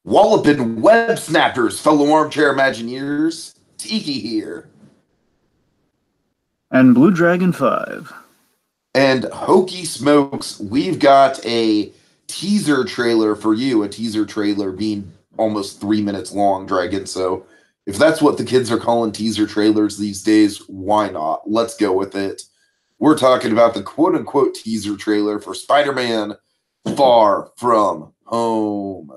Walloping web snappers, fellow armchair Imagineers. Tiki here. And BlueDragonFive. And Hokey Smokes, we've got a teaser trailer for you, a teaser trailer being almost 3 minutes long, Dragon. So if that's what the kids are calling teaser trailers these days, why not? Let's go with it. We're talking about the quote unquote teaser trailer for Spider Man Far From Home.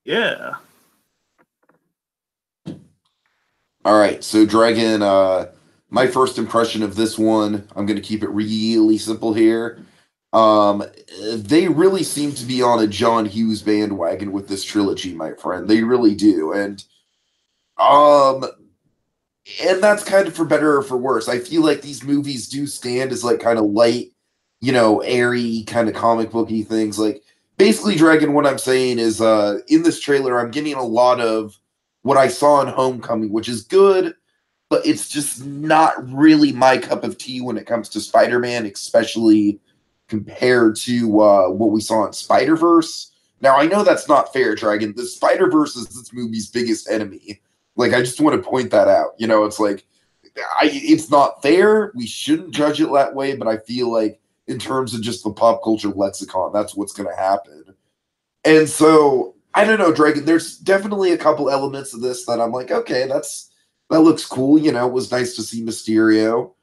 Yeah. All right, so Dragon, my first impression of this one, I'm going to keep it really simple here. They really seem to be on a John Hughes bandwagon with this trilogy, my friend. They really do, um, and that's kind of for better or for worse. I feel like these movies do stand as like kind of light, airy kind of comic booky things. Like basically, Dragon. What I'm saying is, in this trailer, I'm getting a lot of what I saw in Homecoming, which is good, but it's just not really my cup of tea when it comes to Spider-Man, especially compared to what we saw in Spider-Verse. Now, I know that's not fair, Dragon. The Spider-Verse is this movie's biggest enemy. Like, I just want to point that out. It's like, it's not fair. We shouldn't judge it that way, but I feel like in terms of just the pop culture lexicon, that's what's going to happen. And so I don't know, Dragon. There's definitely a couple elements of this that I'm like, okay, that looks cool. It was nice to see Mysterio.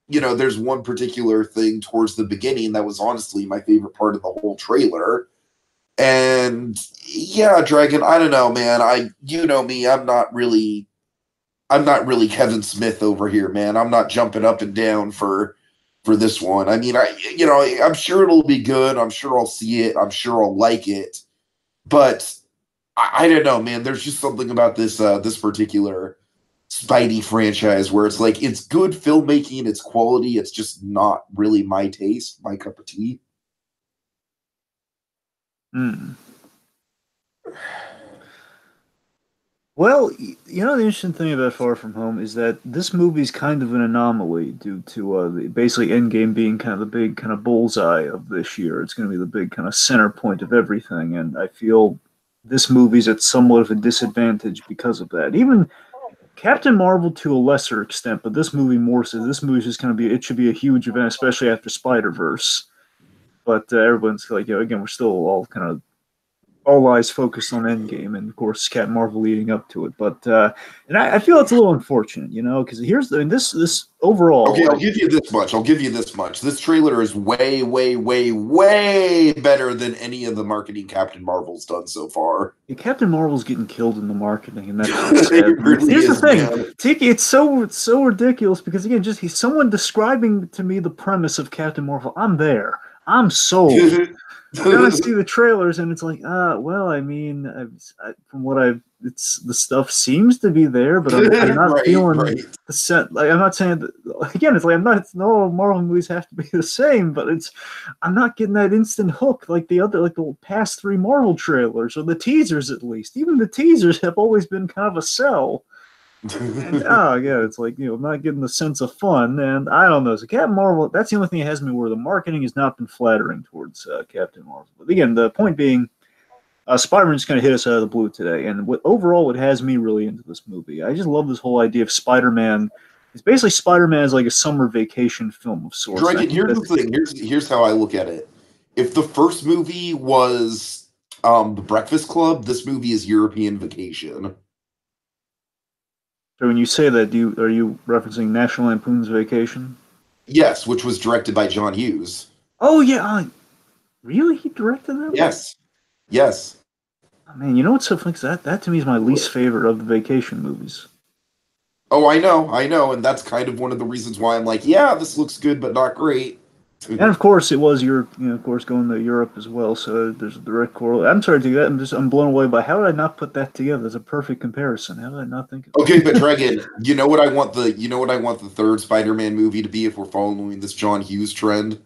There's one particular thing towards the beginning that was honestly my favorite part of the whole trailer. And yeah, Dragon, I don't know, man. You know me, I'm not really Kevin Smith over here, man. I'm not jumping up and down for this one. I mean, I'm sure it'll be good. I'm sure I'll see it. I'm sure I'll like it. But I don't know, man. There's just something about this particular Spidey franchise where it's like it's good filmmaking, it's quality. It's just not really my taste, my cup of tea. Hmm. Well, the interesting thing about Far From Home is that this movie is kind of an anomaly due to basically Endgame being kind of the big kind of bullseye of this year. It's going to be the big kind of center point of everything, and I feel this movie's at somewhat of a disadvantage because of that. Even Captain Marvel to a lesser extent, but this movie more so. This movie's just going to be, it should be a huge event, especially after Spider-Verse. But everyone's like, again, we're still all eyes focused on Endgame, and of course, Captain Marvel leading up to it. But and I feel it's a little unfortunate, because here's this overall. Okay, I'll give you this much. This trailer is way, way, way, way better than any of the marketing Captain Marvel's done so far. Yeah, Captain Marvel's getting killed in the marketing, and that's just sad. Really Here's the thing, man. Tiki. It's so ridiculous because again, just he's someone describing to me the premise of Captain Marvel. I'm there. I'm sold. Then I see the trailers, and it's like, well, I mean, from what it's the stuff seems to be there, but I'm not feeling the set. Like, I'm not saying that again. It's like I'm not. No Marvel movies have to be the same, but I'm not getting that instant hook like the past three Marvel trailers or the teasers at least. Even the teasers have always been kind of a sell. And yeah, it's like I'm not getting the sense of fun, and I don't know. So Captain Marvel, that's the only thing that has me where the marketing has not been flattering towards Captain Marvel. But again, the point being, Spider-Man's going to hit us out of the blue today, and overall, what has me really into this movie, I just love this whole idea of Spider-Man. It's basically Spider-Man is like a summer vacation film of sorts. Dragon, here's the thing. Here's how I look at it. If the first movie was The Breakfast Club, this movie is European Vacation. So when you say that, are you referencing National Lampoon's Vacation? Yes, which was directed by John Hughes. Oh yeah, really? He directed that? Yes, yes. Oh, man, you know what's so funny? That to me is my least favorite of the vacation movies. Oh, I know, and that's kind of one of the reasons why I'm like, yeah, this looks good, but not great. And of course, it was of course, going to Europe as well. So there's a direct correlation. I'm sorry to do that. I'm blown away by how did I not put that together? That's a perfect comparison. How did I not think of that? Okay, but Dragon, you know what I want the third Spider-Man movie to be if we're following this John Hughes trend?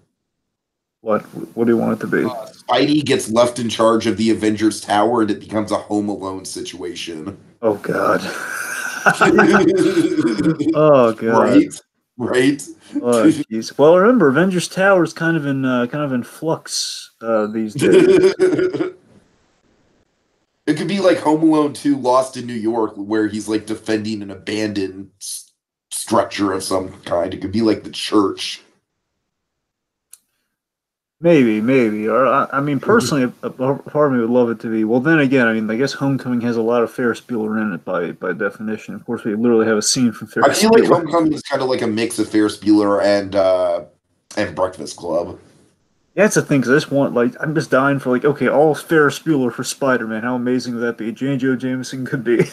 What do you want it to be? Spidey gets left in charge of the Avengers Tower, and it becomes a Home Alone situation. Oh God. Oh God. Right? right? Oh, jeez. Well, remember, Avengers Tower is kind of in flux these days. It could be like Home Alone 2 Lost in New York, where he's like defending an abandoned structure of some kind. It could be like the church. Maybe. Or I mean, personally, a part of me would love it to be. Well, then again, I mean, I guess Homecoming has a lot of Ferris Bueller in it by definition. Of course, we literally have a scene from I Ferris feel like Bueller. Homecoming is kind of like a mix of Ferris Bueller and Breakfast Club. Yeah, that's the thing. 'Cause I just want like I'm just dying for like okay, all Ferris Bueller for Spider-Man. How amazing would that be? J. Joe Jameson could be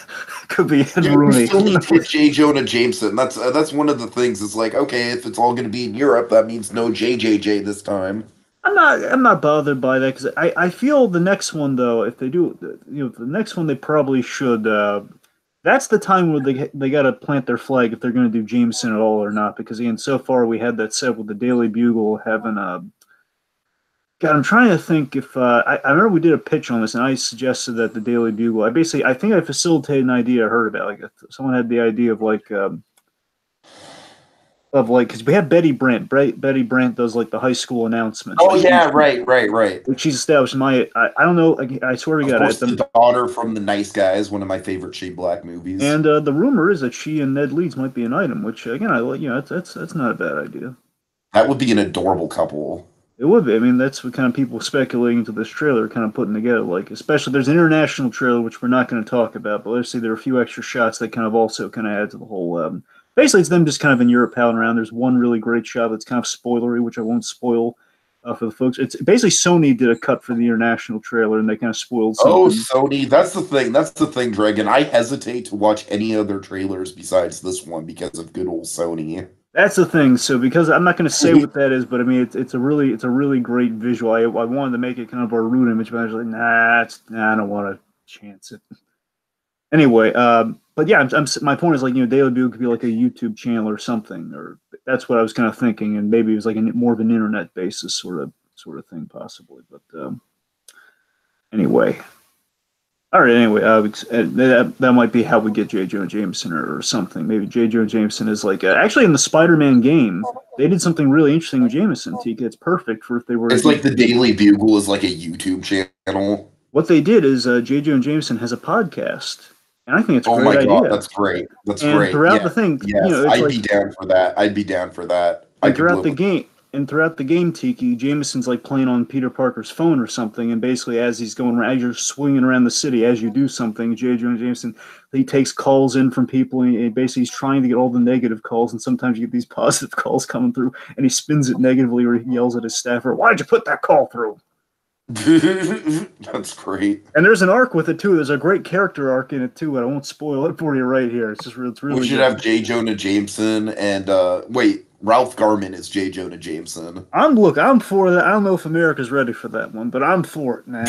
could be Ed Dude, we Rooney. still need to get J. Jonah Jameson. That's one of the things. It's like, okay, if it's all going to be in Europe, that means no JJJ this time. I'm not bothered by that because I feel the next one though, if they do, the next one they probably should. That's the time where they got to plant their flag if they're going to do Jameson at all or not. Because again, so far we had that set with the Daily Bugle having a. God, I'm trying to think if I remember we did a pitch on this, and I suggested that the Daily Bugle. I think I facilitated an idea I heard about. Like if someone had the idea of like because we have Betty Brant. Betty Brant does like the high school announcements. Oh Like yeah, right. she's established I don't know. I swear to Of God, course, the daughter from The Nice Guys, one of my favorite Shane Black movies. and the rumor is that she and Ned Leeds might be an item, which again, that's not a bad idea. That would be an adorable couple. It would be. I mean, that's what kind of people speculating to this trailer, kind of putting together. Like, especially there's an international trailer which we're not going to talk about, but let's see, there are a few extra shots that kind of also kind of add to the whole. Basically, it's them just kind of in Europe howling around. There's one really great shot that's kind of spoilery, which I won't spoil for the folks. It's basically Sony did a cut for the international trailer, and they kind of spoiled Oh, something. Sony, that's the thing. That's the thing, Dragon. I hesitate to watch any other trailers besides this one because of good old Sony. That's the thing. So because I'm not going to say what that is, but I mean it's a really great visual. I wanted to make it kind of a root image, but I was like, nah, I don't want to chance it. Anyway, but yeah, my point is like Daily Bugle could be like a YouTube channel or something, or that's what I was kind of thinking, and maybe it was like more of an internet basis sort of thing possibly. But anyway, all right. Anyway, that might be how we get J. Jonah Jameson or something. Maybe J. Jonah Jameson is like actually in the Spider-Man game. They did something really interesting with Jameson. TK, it's perfect for if they were to It's do. like the Daily Bugle is like a YouTube channel. What they did is J. Jonah Jameson has a podcast, and I think it's a Oh great my God, idea. that's great. That's And great. throughout Yeah, the thing, yes, it's I'd like be down for that. I'd be down for that. I and could throughout live the with. game and throughout the game, Tiki Jameson's like playing on Peter Parker's phone or something, and basically as he's going around, as you're swinging around the city, as you do something, J. Jonah Jameson he takes calls in from people, and basically he's trying to get all the negative calls, and sometimes you get these positive calls coming through, and he spins it negatively, or he yells at his staffer, "Why'd you put that call through?" That's great. And there's an arc with it too. There's a great character arc in it too, but I won't spoil it for you right here. It's We really should good. have J. Jonah Jameson and wait, Ralph Garman is J. Jonah Jameson. I'm for that. I don't know if America's ready for that one, but I'm for it, man.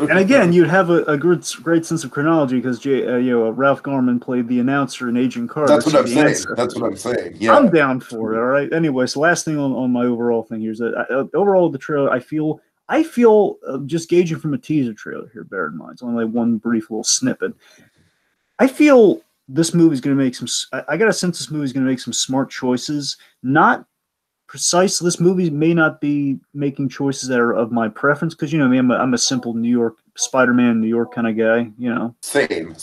And again, you'd have a great sense of chronology because Ralph Garman played the announcer in Agent Carter, That's what so I'm the saying. answer. That's what I'm saying. I'm Yeah. down for it. All right. Anyway, so last thing on my overall thing here is that overall the trailer, I feel just gauging from a teaser trailer here. Bear in mind, it's only like one brief little snippet. I feel this movie's going to make some. I got a sense this movie's going to make some smart choices. Not precise. This movie may not be making choices that are of my preference because you know me, I'm a simple New York Spider-Man, New York kind of guy. Same.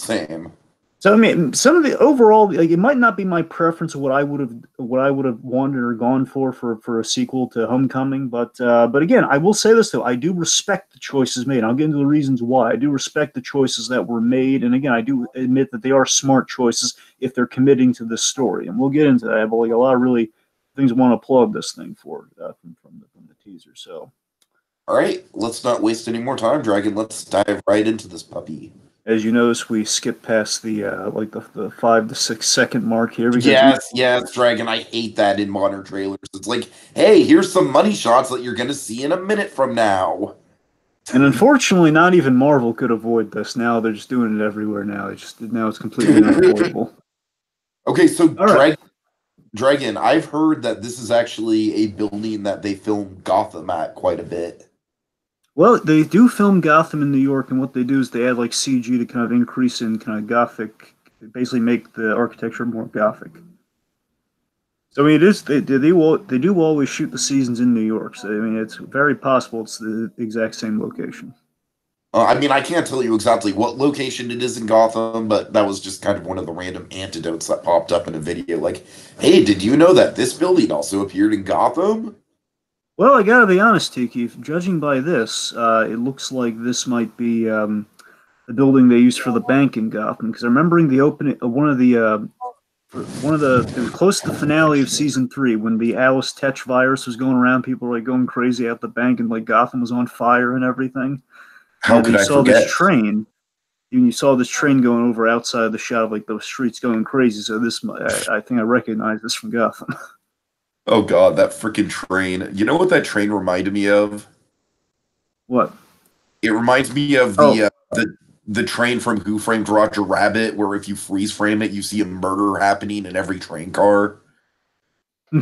So I mean, some of the overall, like, it might not be my preference of what I would have wanted or gone for a sequel to Homecoming, but again, I will say this though, I do respect the choices made. I'll get into the reasons why. I do respect the choices that were made, and again, I do admit that they are smart choices if they're committing to this story, and we'll get into that. I have like a lot of really things I want to applaud this thing for from the teaser. So All right, let's not waste any more time, Dragon. Let's dive right into this puppy. as you notice, we skip past the like the 5 to 6 second mark here because Yes, Dragon. I hate that in modern trailers. It's like, hey, here's some money shots that you're gonna see in a minute from now. and unfortunately, not even Marvel could avoid this. Now they're just doing it everywhere. Now it's completely unavoidable. Okay, so All right. Dragon, I've heard that this is actually a building that they filmed Gotham at quite a bit. Well, they do film Gotham in New York, and what they do is they add like CG to kind of increase in kind of gothic, basically make the architecture more gothic. So I mean, it is they do always shoot the seasons in New York. So I mean, it's very possible it's the exact same location. I mean, I can't tell you exactly what location it is in Gotham, but that was just kind of one of the random antidotes that popped up in a video. Like, hey, did you know that this building also appeared in Gotham? Well, I gotta be honest, Tiki. Judging by this, it looks like this might be the building they used for the bank in Gotham. Because I'm remembering the opening of one of the it was close to the finale of season three when the Alice Tetch virus was going around. People were like going crazy at the bank, and like Gotham was on fire and everything. How And could you I saw this forget? train, and you saw this train going over outside the shot of like those streets going crazy. So I think I recognize this from Gotham. Oh God, that freaking train. You know what that train reminded me of? What? It reminds me of Oh, the train from Who Framed Roger Rabbit, where if you freeze frame it, you see a murder happening in every train car. all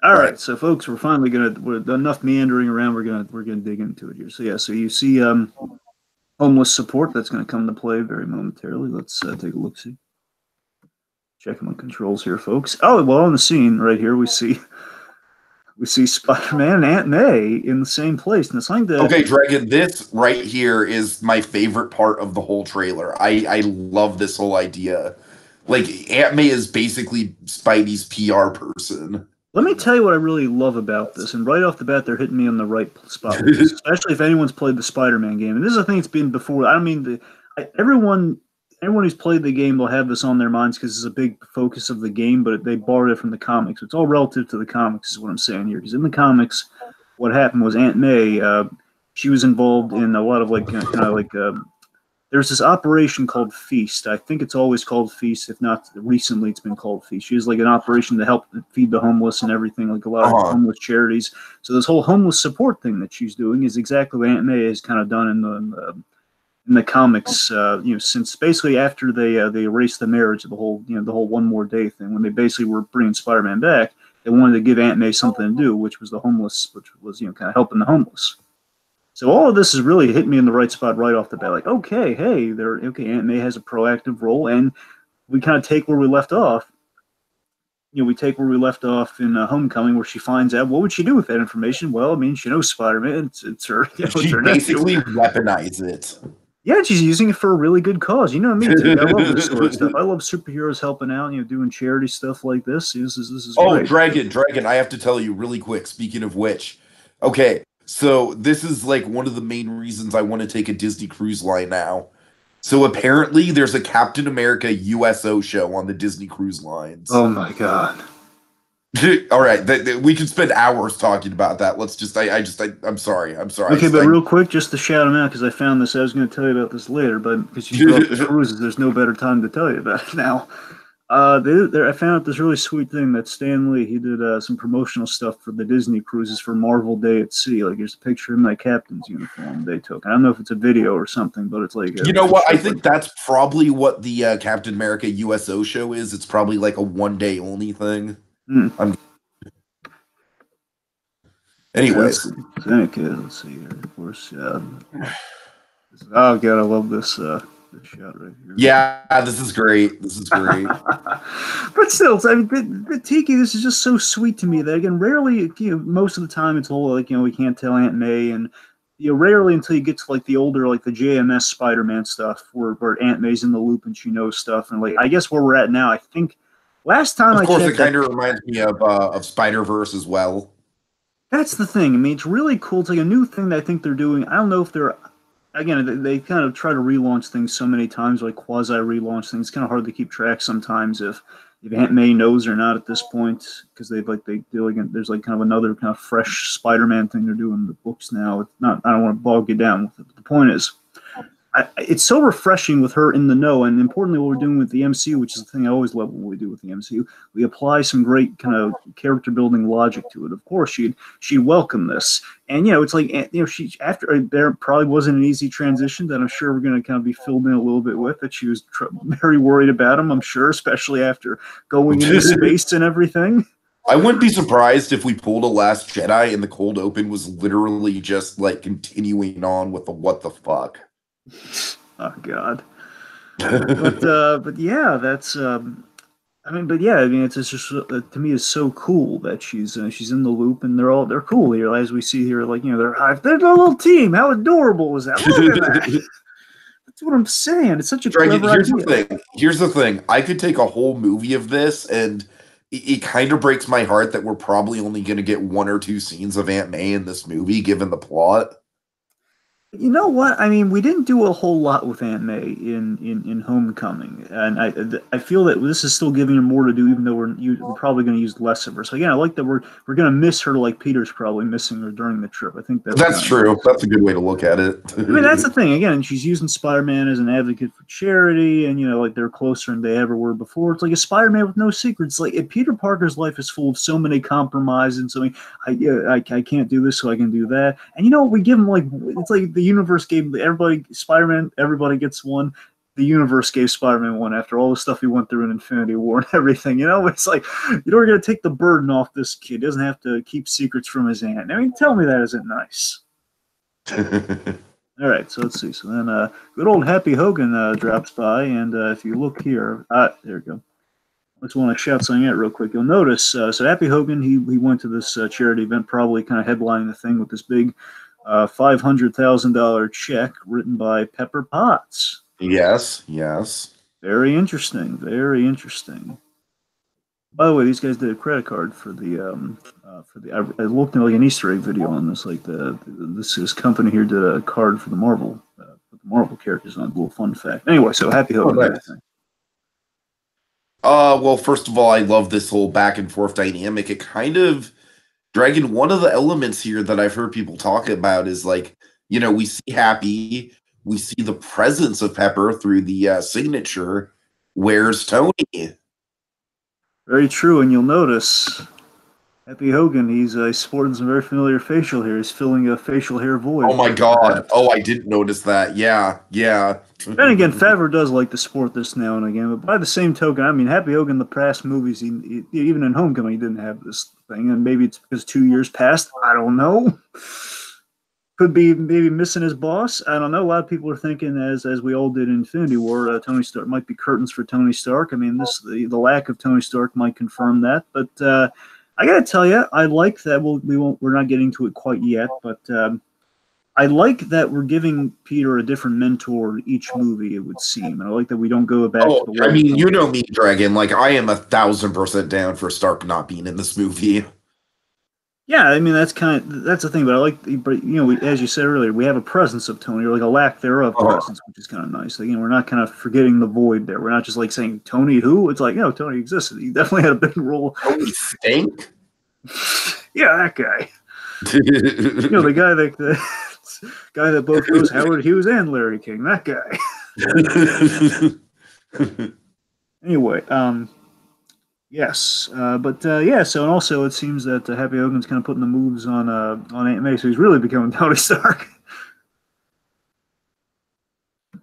All right. right, so folks, we're finally gonna we're enough meandering around. We're gonna dig into it here. So yeah, so you see homeless support that's gonna come into play very momentarily. Let's take a look. See, checking the controls here, folks. Oh well, on the scene right here, we see Spider-Man and Aunt May in the same place, and it's like the Okay, Dragon, this right here is my favorite part of the whole trailer. I love this whole idea. Like Aunt May is basically Spidey's PR person. let me tell you what I really love about this, and right off the bat, they're hitting me on the right spot with this, especially if anyone's played the Spider-Man game. And this is a thing that's been before. I don't mean everyone who's played the game will have this on their minds because it's a big focus of the game, but they borrowed it from the comics. It's all relative to the comics, is what I'm saying here. Because in the comics, what happened was Aunt May, she was involved in a lot of like kind of like there's this operation called Feast. I think it's always called Feast. If not recently, it's been called Feast. She has like an operation to help feed the homeless and everything, like a lot of Uh-huh. homeless charities. So this whole homeless support thing that she's doing is exactly what Aunt May has kind of done in the comics. Since basically after they erased the marriage, the whole one more day thing, when they basically were bringing Spider-Man back, they wanted to give Aunt May something to do, which was kind of helping the homeless. So all of this has really hit me in the right spot right off the bat. Like, okay, hey, Aunt May has a proactive role, and we kind of take where we left off. We take where we left off in Homecoming, where she finds out what would she do with that information. Well, I mean, she knows Spider-Man. It's her, it's She her nephew. basically weaponized it. Yeah, she's using it for a really good cause. You know me, Tig. I love this sort of stuff. I love superheroes helping out, doing charity stuff like this. This is Oh, great. Dragon, I have to tell you really quick, speaking of which. Okay, so this is like one of the main reasons I want to take a Disney Cruise Line now. So apparently there's a Captain America USO show on the Disney Cruise Lines. Oh my god. All right, we can spend hours talking about that. Let's just, I'm sorry, I'm sorry. Okay, but real quick, just to shout them out because I found this. I was going to tell you about this later, but because you brought up the cruises, there's no better time to tell you about it now. I found out this really sweet thing that Stan Lee he did some promotional stuff for the Disney cruises for Marvel Day at Sea. Like there's a picture of my captain's uniform they took. I don't know if it's a video or something, but it's like You know what? I think that's probably what the Captain America USO show is. It's probably like a one day only thing. Hmm. Anyways, Okay, let's see here. Of course, oh god, I love this shot right here. yeah, this is great. This is great. But still, I mean, the Tiki, this is just so sweet to me that again, rarely, most of the time it's all like, we can't tell Aunt May, and rarely until you get to like the older, like the JMS Spider-Man stuff, where Aunt May's in the loop and she knows stuff, and like I guess where we're at now, I think last time Of I course, checked, it kind of reminds me of Spider-Verse as well. that's the thing. I mean, it's really cool. It's like a new thing that I think they're doing. I don't know if they're again, they kind of try to relaunch things so many times, like quasi relaunch things. It's kind of hard to keep track sometimes if Aunt May knows or not at this point because they do like there's like kind of another kind of fresh Spider-Man thing they're doing in the books now. It's not. I don't want to bog you down with it. But the point is, it's so refreshing with her in the know, and importantly, what we're doing with the MCU, which is the thing I always love when we do with the MCU, we apply some great kind of character building logic to it. Of course, she'd welcome this, and it's like she after there probably wasn't an easy transition that I'm sure we're going to kind of be filled in a little bit with that she was very worried about him. I'm sure, especially after going into space and everything. I wouldn't be surprised if we pulled a Last Jedi and the cold open was literally just like continuing on with the what the fuck. Oh God. But yeah, that's I mean, but yeah, I mean, it's just to me, it's so cool that she's in the loop, and they're cool here, as we see here. Like, they're a little team. How adorable was that? Look at that. That's what I'm saying. It's such a Dragon, clever here's the idea. thing. Here's the thing. I could take a whole movie of this, and it kind of breaks my heart that we're probably only going to get one or two scenes of Aunt May in this movie, given the plot. You know what? I mean, we didn't do a whole lot with Aunt May in Homecoming, and I feel that this is still giving her more to do, even though we're probably going to use less of her. So again, I like that we're going to miss her like Peter's probably missing her during the trip. I think that's That's kind of true. nice. That's a good way to look at it. I mean, that's the thing. Again, she's using Spider-Man as an advocate for charity, and like they're closer than they ever were before. It's like a Spider-Man with no secrets. Like if Peter Parker's life is full of so many compromises and so many, I can't do this, so I can do that. And we give him like it's like the universe gave everybody Spider-Man. Everybody gets one. The universe gave Spider-Man one after all the stuff he went through in Infinity War and everything. It's like we're gonna take the burden off this kid. He doesn't have to keep secrets from his aunt. I mean, tell me that isn't nice. All right, so let's see. So then, good old Happy Hogan drops by, and if you look here, there we go. I just want to shout something out real quick. You'll notice, so Happy Hogan, he went to this charity event, probably kind of headlining the thing with this big $500,000 check written by Pepper Potts. Yes, yes. Very interesting. Very interesting. By the way, these guys did a credit card for the. I looked at like an Easter egg video on this. Like this company here did a card for the Marvel characters on. A little fun fact. Anyway, so Happy Oh, Hogan. nice. Well, first of all, I love this whole back and forth dynamic. It kind of Dragon. One of the elements here that I've heard people talk about is like, we see Happy, we see the presence of Pepper through the signature. Where's Tony? Very true, and you'll notice Happy Hogan. He's sporting some very familiar facial hair. He's filling a facial hair void. Oh my God! Oh, I didn't notice that. Yeah, yeah. Then again, Favreau does like to sport this now and again, but by the same token, I mean, Happy Hogan, the past movies, he even in Homecoming, he didn't have this thing, and maybe it's because 2 years passed. I don't know. Could be maybe missing his boss. I don't know. A lot of people are thinking, as we all did in Infinity War, Tony Stark might be curtains for Tony Stark. I mean, the lack of Tony Stark might confirm that, but I gotta tell you, I like that. We're not getting to it quite yet, but. I like that we're giving Peter a different mentor each movie, it would seem. And I like that we don't go back to the I mean, you know me, Dragon. Like, I am 1,000% down for Stark not being in this movie. Yeah, I mean, that's the thing. But as you said earlier, we have a presence of Tony, or like a lack thereof presence, which is kind of nice. Again, we're not kind of forgetting the void there. We're not just like saying, Tony who? It's like, Tony existed. He definitely had a big role. Tony Stink? Yeah, that guy. The guy guy that both knows Howard Hughes and Larry King. That guy. Anyway, yes, but yeah. So and also, it seems that Happy Hogan's kind of putting the moves on Aunt May, so he's really becoming Tony Stark.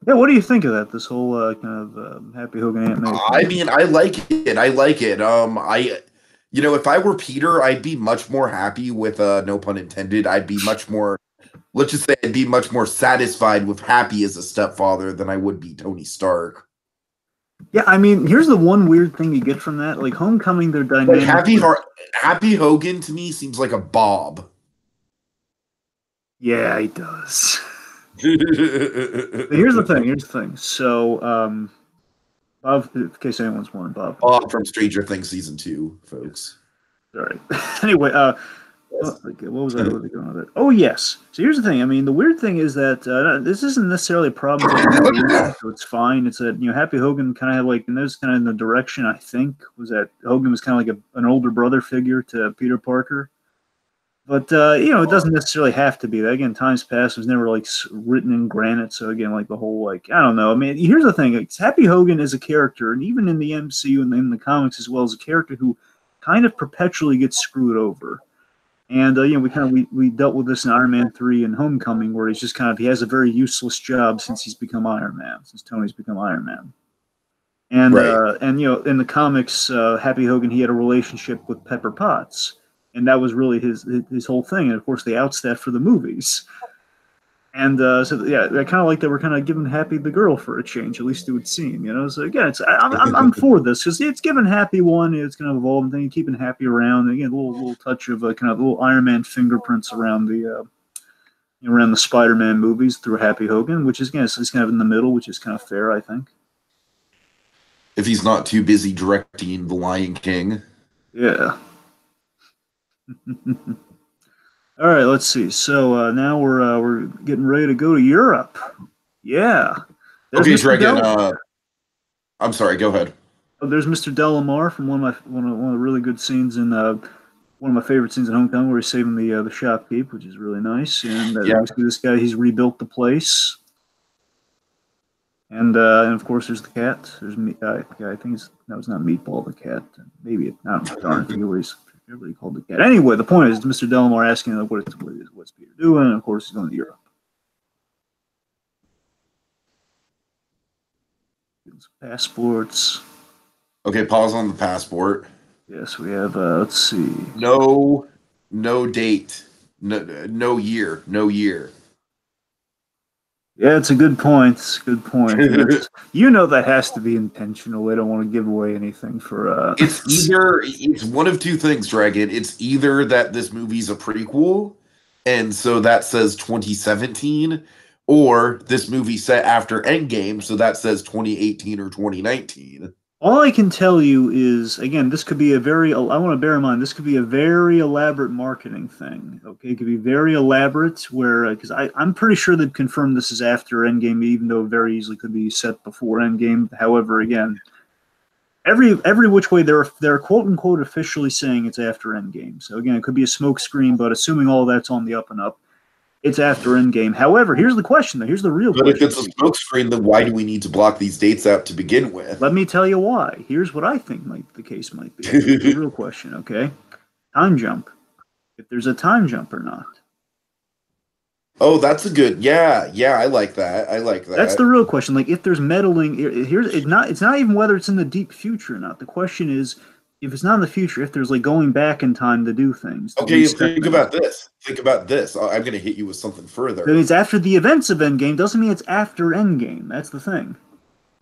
Yeah, what do you think of that? This whole kind of Happy Hogan Aunt May thing? I mean, I like it. I like it. If I were Peter, I'd be much more happy with no pun intended. I'd be much more. Let's just say I'd be much more satisfied with Happy as a stepfather than I would be Tony Stark. Yeah, I mean, here's the one weird thing you get from that. Like Homecoming, their dynamic. Happy Hogan to me seems like a Bob. Yeah, he does. Here's the thing. So, Bob, in case anyone's wondering, Bob from Stranger Things season 2, folks. All right. Anyway, what was I really going with it? Oh, yes. So here's the thing. I mean, the weird thing is that this isn't necessarily a problem, so it's fine. It's that Happy Hogan kind of had like, and this is kind of in the direction I think was that Hogan was kind of like an older brother figure to Peter Parker. But it doesn't necessarily have to be that. Again, times past was never like written in granite. So again, like the whole I don't know. I mean, here's the thing: Happy Hogan is a character, and even in the MCU and in the comics as well, is a character who kind of perpetually gets screwed over. And we dealt with this in Iron Man 3 and Homecoming, where he's just he has a very useless job since he's become Iron Man, since Tony's become Iron Man. And right. In the comics, Happy Hogan, he had a relationship with Pepper Potts. And that was really his whole thing. And of course, they outs that for the movies. And so yeah, I kind of like that we're kind of giving Happy the girl for a change. At least it would seem, you know. So again, I'm for this because it's giving Happy one. It's going to evolve, and then you're keeping Happy around. And again, a little touch of kind of little Iron Man fingerprints around around the Spider-Man movies through Happy Hogan, which is again is kind of in the middle, which is kind of fair, I think. If he's not too busy directing The Lion King. Yeah. All right, let's see. So now we're getting ready to go to Europe. Yeah, there's Okay, Mr. Dragon. Del. I'm sorry. Go ahead. There's Mr. Delamar from one of the really good scenes in one of my favorite scenes in Homecoming where he's saving the shopkeep, which is really nice. And Yeah. we see this guy; he's rebuilt the place. And of course, there's the cat. There's me. I think it's not Meatball the cat. Maybe I don't know. Darn, I think everybody called the cat. Anyway, the point is, Mr. Delamar asking like, what's Peter doing? And of course, he's going to Europe. Getting some passports. Okay, pause on the passport. Yes, we have. Let's see. No, no date. No, no year. No year. Yeah, it's a good point. It's a good point. You know that has to be intentional. They don't want to give away anything for. It's one of two things, Dragon. It's either that this movie's a prequel, and so that says 2017, or this movie set after Endgame, so that says 2018 or 2019. All I can tell you is, again, this could be a very. I want to bear in mind this could be a very elaborate marketing thing. Okay, it could be very elaborate. Where because I'm pretty sure they've confirmed this is after Endgame, even though it very easily could be set before Endgame. However, again, every which way they're quote unquote officially saying it's after Endgame. So again, it could be a smoke screen, but assuming all that's on the up and up, it's after Endgame. However, here's the question though. Here's the real But question. if it's a smokescreen, then why do we need to block these dates out to begin with? Let me tell you why. Here's what I think the case might be. Here's the real question, okay? Time jump. If there's a time jump or not. Oh, that's a good. Yeah, yeah, I like that. I like That's the that. real question. Like if there's meddling, here's it's not even whether it's in the deep future or not. The question is if it's not in the future, if there's like going back in time to do things, to Okay, reset think things. about this. Think about this. I'm going to hit you with something Then further. it's after the events of Endgame doesn't mean it's after Endgame. That's the thing.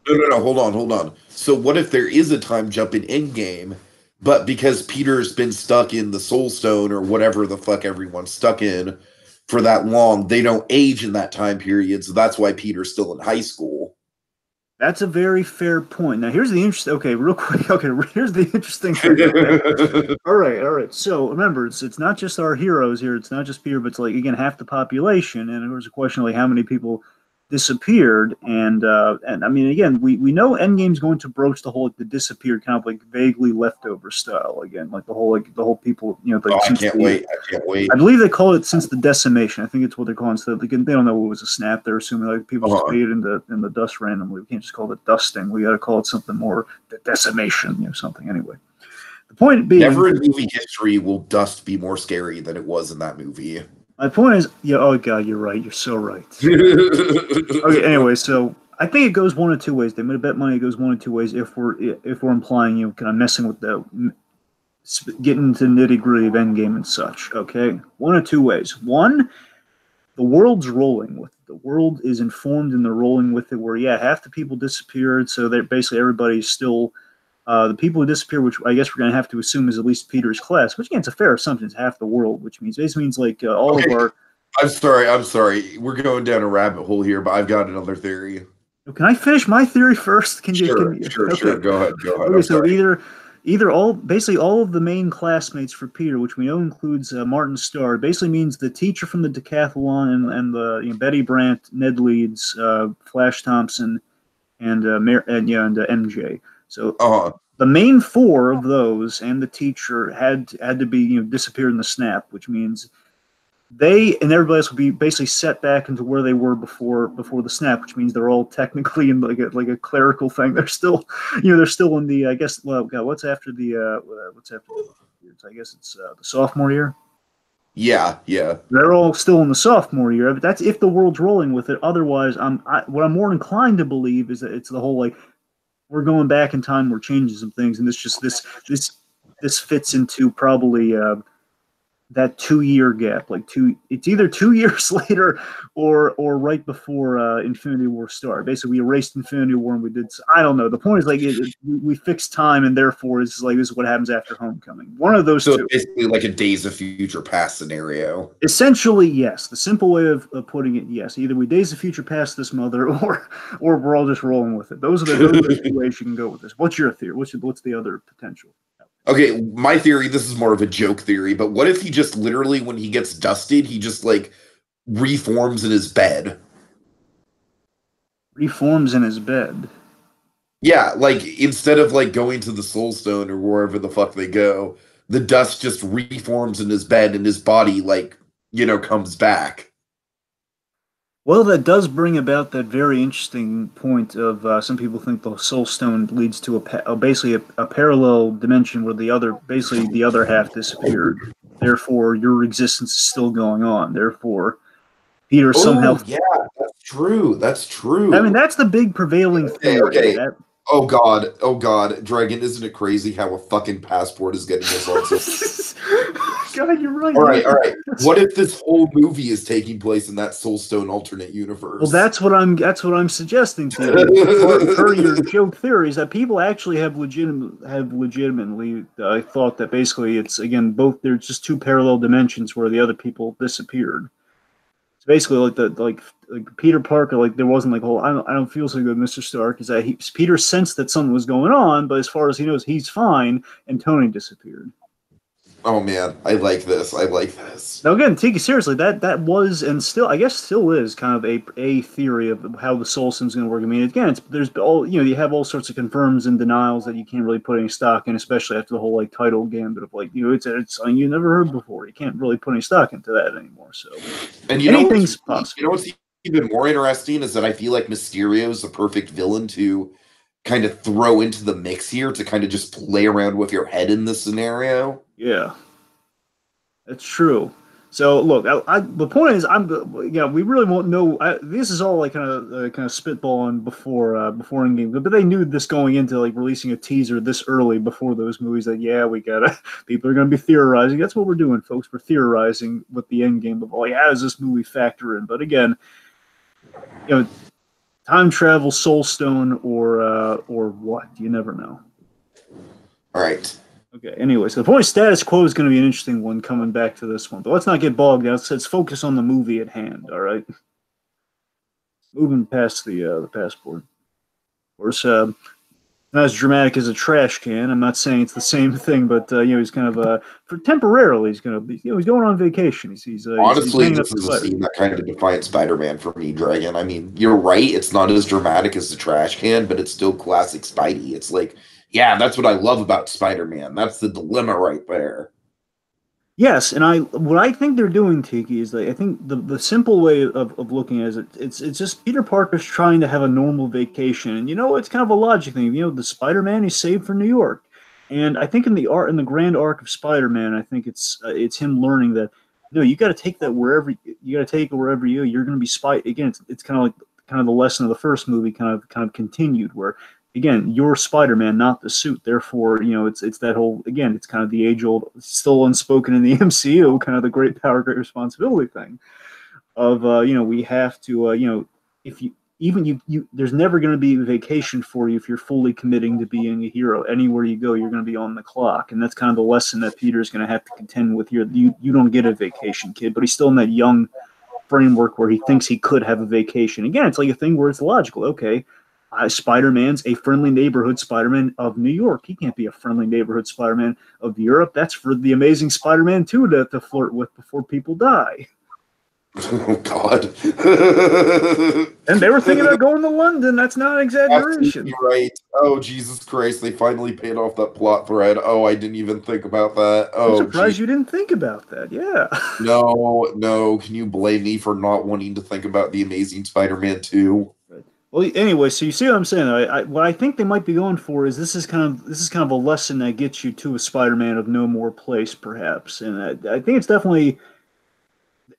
No, no, no. Hold on, hold on. So, what if there is a time jump in Endgame, but because Peter's been stuck in the Soul Stone or whatever the fuck everyone's stuck in for that long, they don't age in that time period. So that's why Peter's still in high school. That's a very fair point. Now here's the interesting. Okay, real quick. Okay, here's the interesting thing. Okay. All right, all right. So remember, it's not just our heroes here. It's not just Peter, but it's like again half the population. And there was a question like how many people disappeared. And I mean again, we know Endgame's going to broach the whole like, the disappeared kind of like vaguely leftover style again, like the whole people like Oh, I since can't the wait. I can't wait. I believe they call it since the decimation. I think it's what they're calling. So they don't know what was a snap. They're assuming like people just Uh-huh. made it in the dust randomly. We can't just call it dusting. We got to call it something more the decimation, something anyway. The point being, Never in movie history will dust be more scary than it was in that movie. my point is, yeah. Oh God, you're right. You're so right. Okay. Anyway, so I think it goes one of two ways. They made a bet money. It goes one of two ways. If we're implying kind of messing with the getting into nitty gritty of Endgame and such. Okay, one of two ways. One, the world's rolling with it. The world is informed and they're rolling with it. Where yeah, half the people disappeared, so they're basically everybody's still. The people who disappear, which I guess we're going to have to assume is at least Peter's class, which again, it's a fair assumption. It's half the world, which basically means like all of Okay, our. I'm sorry. I'm sorry. We're going down a rabbit hole here, but I've got another theory. Can I finish my theory first? Can you? Sure, Can you? sure, Okay. sure. Go ahead. Go ahead. Okay. I'm So sorry. either all of the main classmates for Peter, which we know includes Martin Starr, basically means the teacher from the decathlon and the Betty Brant, Ned Leeds, Flash Thompson, and MJ. So Uh-huh. the main four of those and the teacher had to be disappeared in the snap, which means they and everybody else will be basically set back into where they were before the snap, which means they're all technically in like a clerical thing. They're still they're still in the I guess well God, what's after the I guess it's the sophomore year. Yeah, yeah. They're all still in the sophomore year, but that's if the world's rolling with it. Otherwise, what I'm more inclined to believe is that it's the whole like we're going back in time, we're changing some things, and this fits into probably that 2 year gap, it's either 2 years later or right before Infinity War started. Basically, we erased Infinity War and we did. I don't know. The point is we fixed time, and therefore this is what happens after Homecoming. One of those So two. it's basically like a Days of Future Past scenario. Essentially, yes. The simple way of putting it, yes. Either we Days of Future Past this mother, or we're all just rolling with it. Those are the two ways you can go with this. What's your theory? What's the other potential? Okay, my theory, this is more of a joke theory, but what if he just literally, when he gets dusted, he just like reforms in his bed? Reforms in his bed. Yeah, like instead of like going to the Soul Stone or wherever the fuck they go, the dust just reforms in his bed and his body like, comes back. Well, that does bring about that very interesting point of some people think the Soul Stone leads to basically a parallel dimension where basically the other half disappeared. Therefore, your existence is still going on. Therefore, Peter somehow. Oh, yeah, that's true. That's I mean, true. that's the big prevailing Okay, theory. okay. Oh God, Dragon, isn't it crazy how a fucking passport is getting us on? God, you're right. All right, all right. What if this whole movie is taking place in that Soulstone alternate Well, universe? that's what I'm suggesting to you. Per your joke theories, that people actually have legitimately thought that basically it's again both there's just two parallel dimensions where the other people disappeared. It's basically like Peter Parker, like there wasn't like whole I don't feel so good, Mr. Stark. Is that Peter sensed that something was going on, but as far as he knows, he's fine, and Tony disappeared. Oh man, I like this. I like this. Now again, Tiki, seriously, that was and still, I guess, still is kind of a theory of how the soul sim's going to work. I mean, again, there's all you have all sorts of confirms and denials that you can't really put any stock in, especially after the whole like title gambit of it's something you never heard before. You can't really put any stock into that anymore. So And anything's possible. what's even more interesting is that I feel like Mysterio is the perfect villain to kind of throw into the mix here to kind of just play around with your head in this scenario. Yeah, that's true. So look, the point is, we really won't know. This is all like kind of spitballing before Endgame, but they knew this going into like releasing a teaser this early before those movies. That we gotta people are gonna be theorizing. That's what we're doing, folks. We're theorizing with the Endgame of how does this movie factor in? But again, time travel, Soul Stone, or what? You never know. All right. Okay, anyway, so the point of status quo is going to be an interesting one coming back to this one. But let's not get bogged down. Let's focus on the movie at hand, all right? Moving past the passport. Of course, not as dramatic as a trash can. I'm not saying it's the same thing, but he's kind of for temporarily he's going to be he's going on vacation. He's Honestly, hanging up this the is a sweater. scene that kind of defines Spider-Man for me, Dragon. I mean, you're right. It's not as dramatic as the trash can, but it's still classic Spidey. It's like, yeah, that's what I love about Spider-Man. That's the dilemma right there. Yes, and what I think they're doing, Tiki, is I think the simple way of looking at it's just Peter Parker's trying to have a normal vacation, and it's kind of a logic thing. The Spider-Man he's saved for New York, and I think in the grand arc of Spider-Man, I think it's him learning that no, you got to take that wherever you got to take it wherever you're going to be again. It's kind of like the lesson of the first movie kind of continued where again, you're Spider-Man, not the suit. Therefore, it's that whole again, it's kind of the age-old, still unspoken in the MCU, kind of the great power, great responsibility thing of we have to if you even you there's never going to be a vacation for you if you're fully committing to being a hero. Anywhere you go, you're going to be on the clock, and that's kind of the lesson that Peter's going to have to contend with here. You don't get a vacation, kid, but he's still in that young framework where he thinks he could have a vacation. Again, it's like a thing where it's logical. Okay, Spider-Man's a friendly neighborhood Spider-Man of New York. He can't be a friendly neighborhood Spider-Man of Europe. That's for the Amazing Spider-Man 2 to flirt with before people die. Oh God! And they were thinking about going to London. That's not an exaggeration. Absolutely right. Oh Jesus Christ! They finally paid off that plot thread. Oh, I didn't even think about that. I'm Oh, surprised geez. you didn't think about that. Yeah. No, no. Can you blame me for not wanting to think about the Amazing Spider-Man 2? Well, anyway, so you see what I'm saying. What I think they might be going for is this is kind of a lesson that gets you to a Spider-Man of no more place, perhaps. And I think it's definitely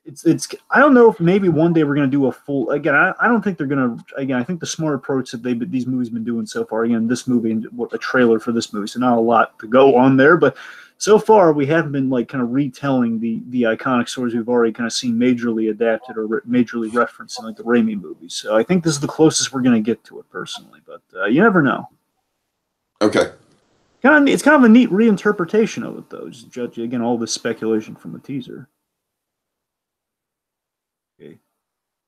it's I don't know if maybe one day we're going to do a full again. I don't think they're going to again. I think the smart approach that these movies been doing so far. Again, this movie and what a trailer for this movie, so not a lot to go on there, but so far we haven't been like kind of retelling the iconic stories we've already kind of seen majorly adapted or majorly referenced in like the Raimi movies. So I think this is the closest we're going to get to it personally, but you never know. Okay. It's kind of a neat reinterpretation of it though. Just judge again all this speculation from the teaser. Okay,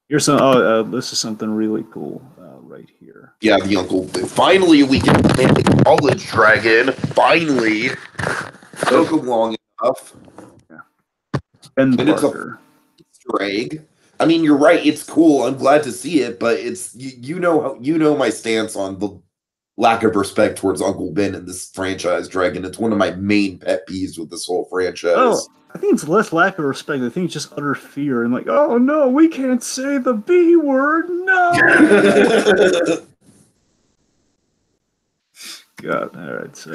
here's some. Oh, this is something really cool right here. Yeah, the Uncle. Finally, we get the college dragon. Finally, took him long enough. Yeah. Ben And Parker. it's a Easter egg. I mean, you're right. It's cool. I'm glad to see it, but it's you know my stance on the lack of respect towards Uncle Ben in this franchise, Dragon. It's one of my main pet peeves with this whole franchise. Oh, I think it's less lack of respect. I think it's just utter fear and like, oh no, we can't say the B word. No. God, all right. So,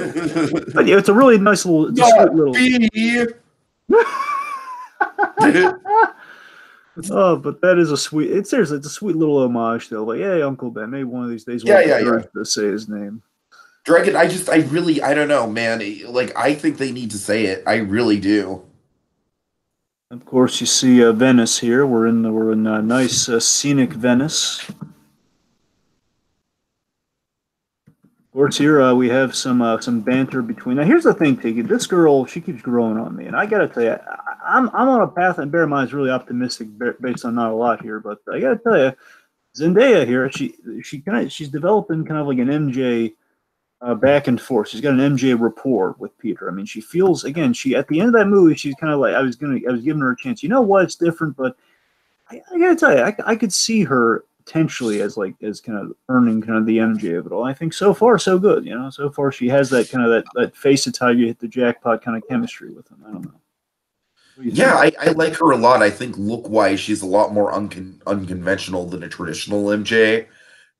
but yeah, it's a really nice little, it's a sweet little. Oh, but that is a sweet. It's seriously, it's a sweet little homage though. Like, hey, Uncle Ben, maybe one of these days we'll to say his name. Dragon, I don't know, man. Like, I think they need to say it. I really do. Of course, you see Venice here. We're in nice scenic Venice. Of course, here we have some banter between. Now, here's the thing, Tiki. This girl, she keeps growing on me, and I gotta tell you, I'm on a path, and bear in mind, it's really optimistic based on not a lot here, but I gotta tell you, Zendaya here, she's developing kind of like an MJ back and forth. She's got an MJ rapport with Peter. I mean, she feels again. She at the end of that movie, she's kind of like I was giving her a chance. You know what? It's different, but I gotta tell you, I could see her potentially as kind of earning kind of the MJ of it all. I think so far so good. You know, so far she has that kind of that face it's how you hit the jackpot kind of chemistry with him. I don't know. Yeah, I like her a lot. I think look-wise, she's a lot more unconventional than a traditional MJ.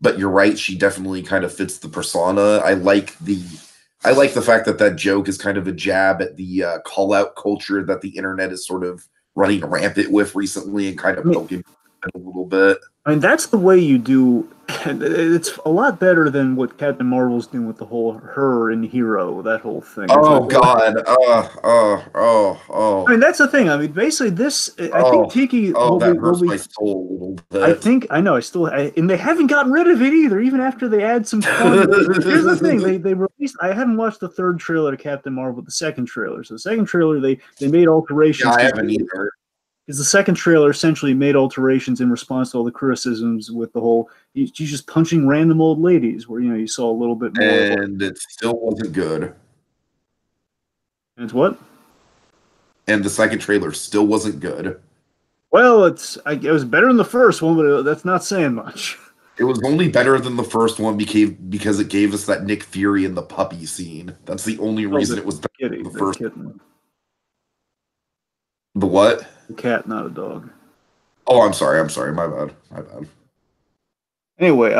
But you're right, she definitely kind of fits the persona. I like the fact that joke is kind of a jab at the call-out culture that the internet is sort of running rampant with recently and kind of poking a little bit. I mean, that's the way you do. It's a lot better than what Captain Marvel's doing with the whole her and Hero, that whole thing. Oh God! Oh! I mean, that's the thing. I mean, basically, this. I think Tiki. That hurts my soul a little bit. I know. And they haven't gotten rid of it either. Even after they add some fun. Here's the thing. They released. I haven't watched the third trailer to Captain Marvel, but the second trailer. So the second trailer, they made alterations. Yeah, I haven't either. Because the second trailer essentially made alterations in response to all the criticisms with the whole she's just punching random old ladies, where you saw a little bit more. And it still wasn't good. And it's what? And the second trailer still wasn't good. Well, it was better than the first one, but that's not saying much. It was only better than the first one because it gave us that Nick Fury and the puppy scene. That's the only reason it was better than the first one. The what? A cat, not a dog. Oh, I'm sorry. My bad. Anyway,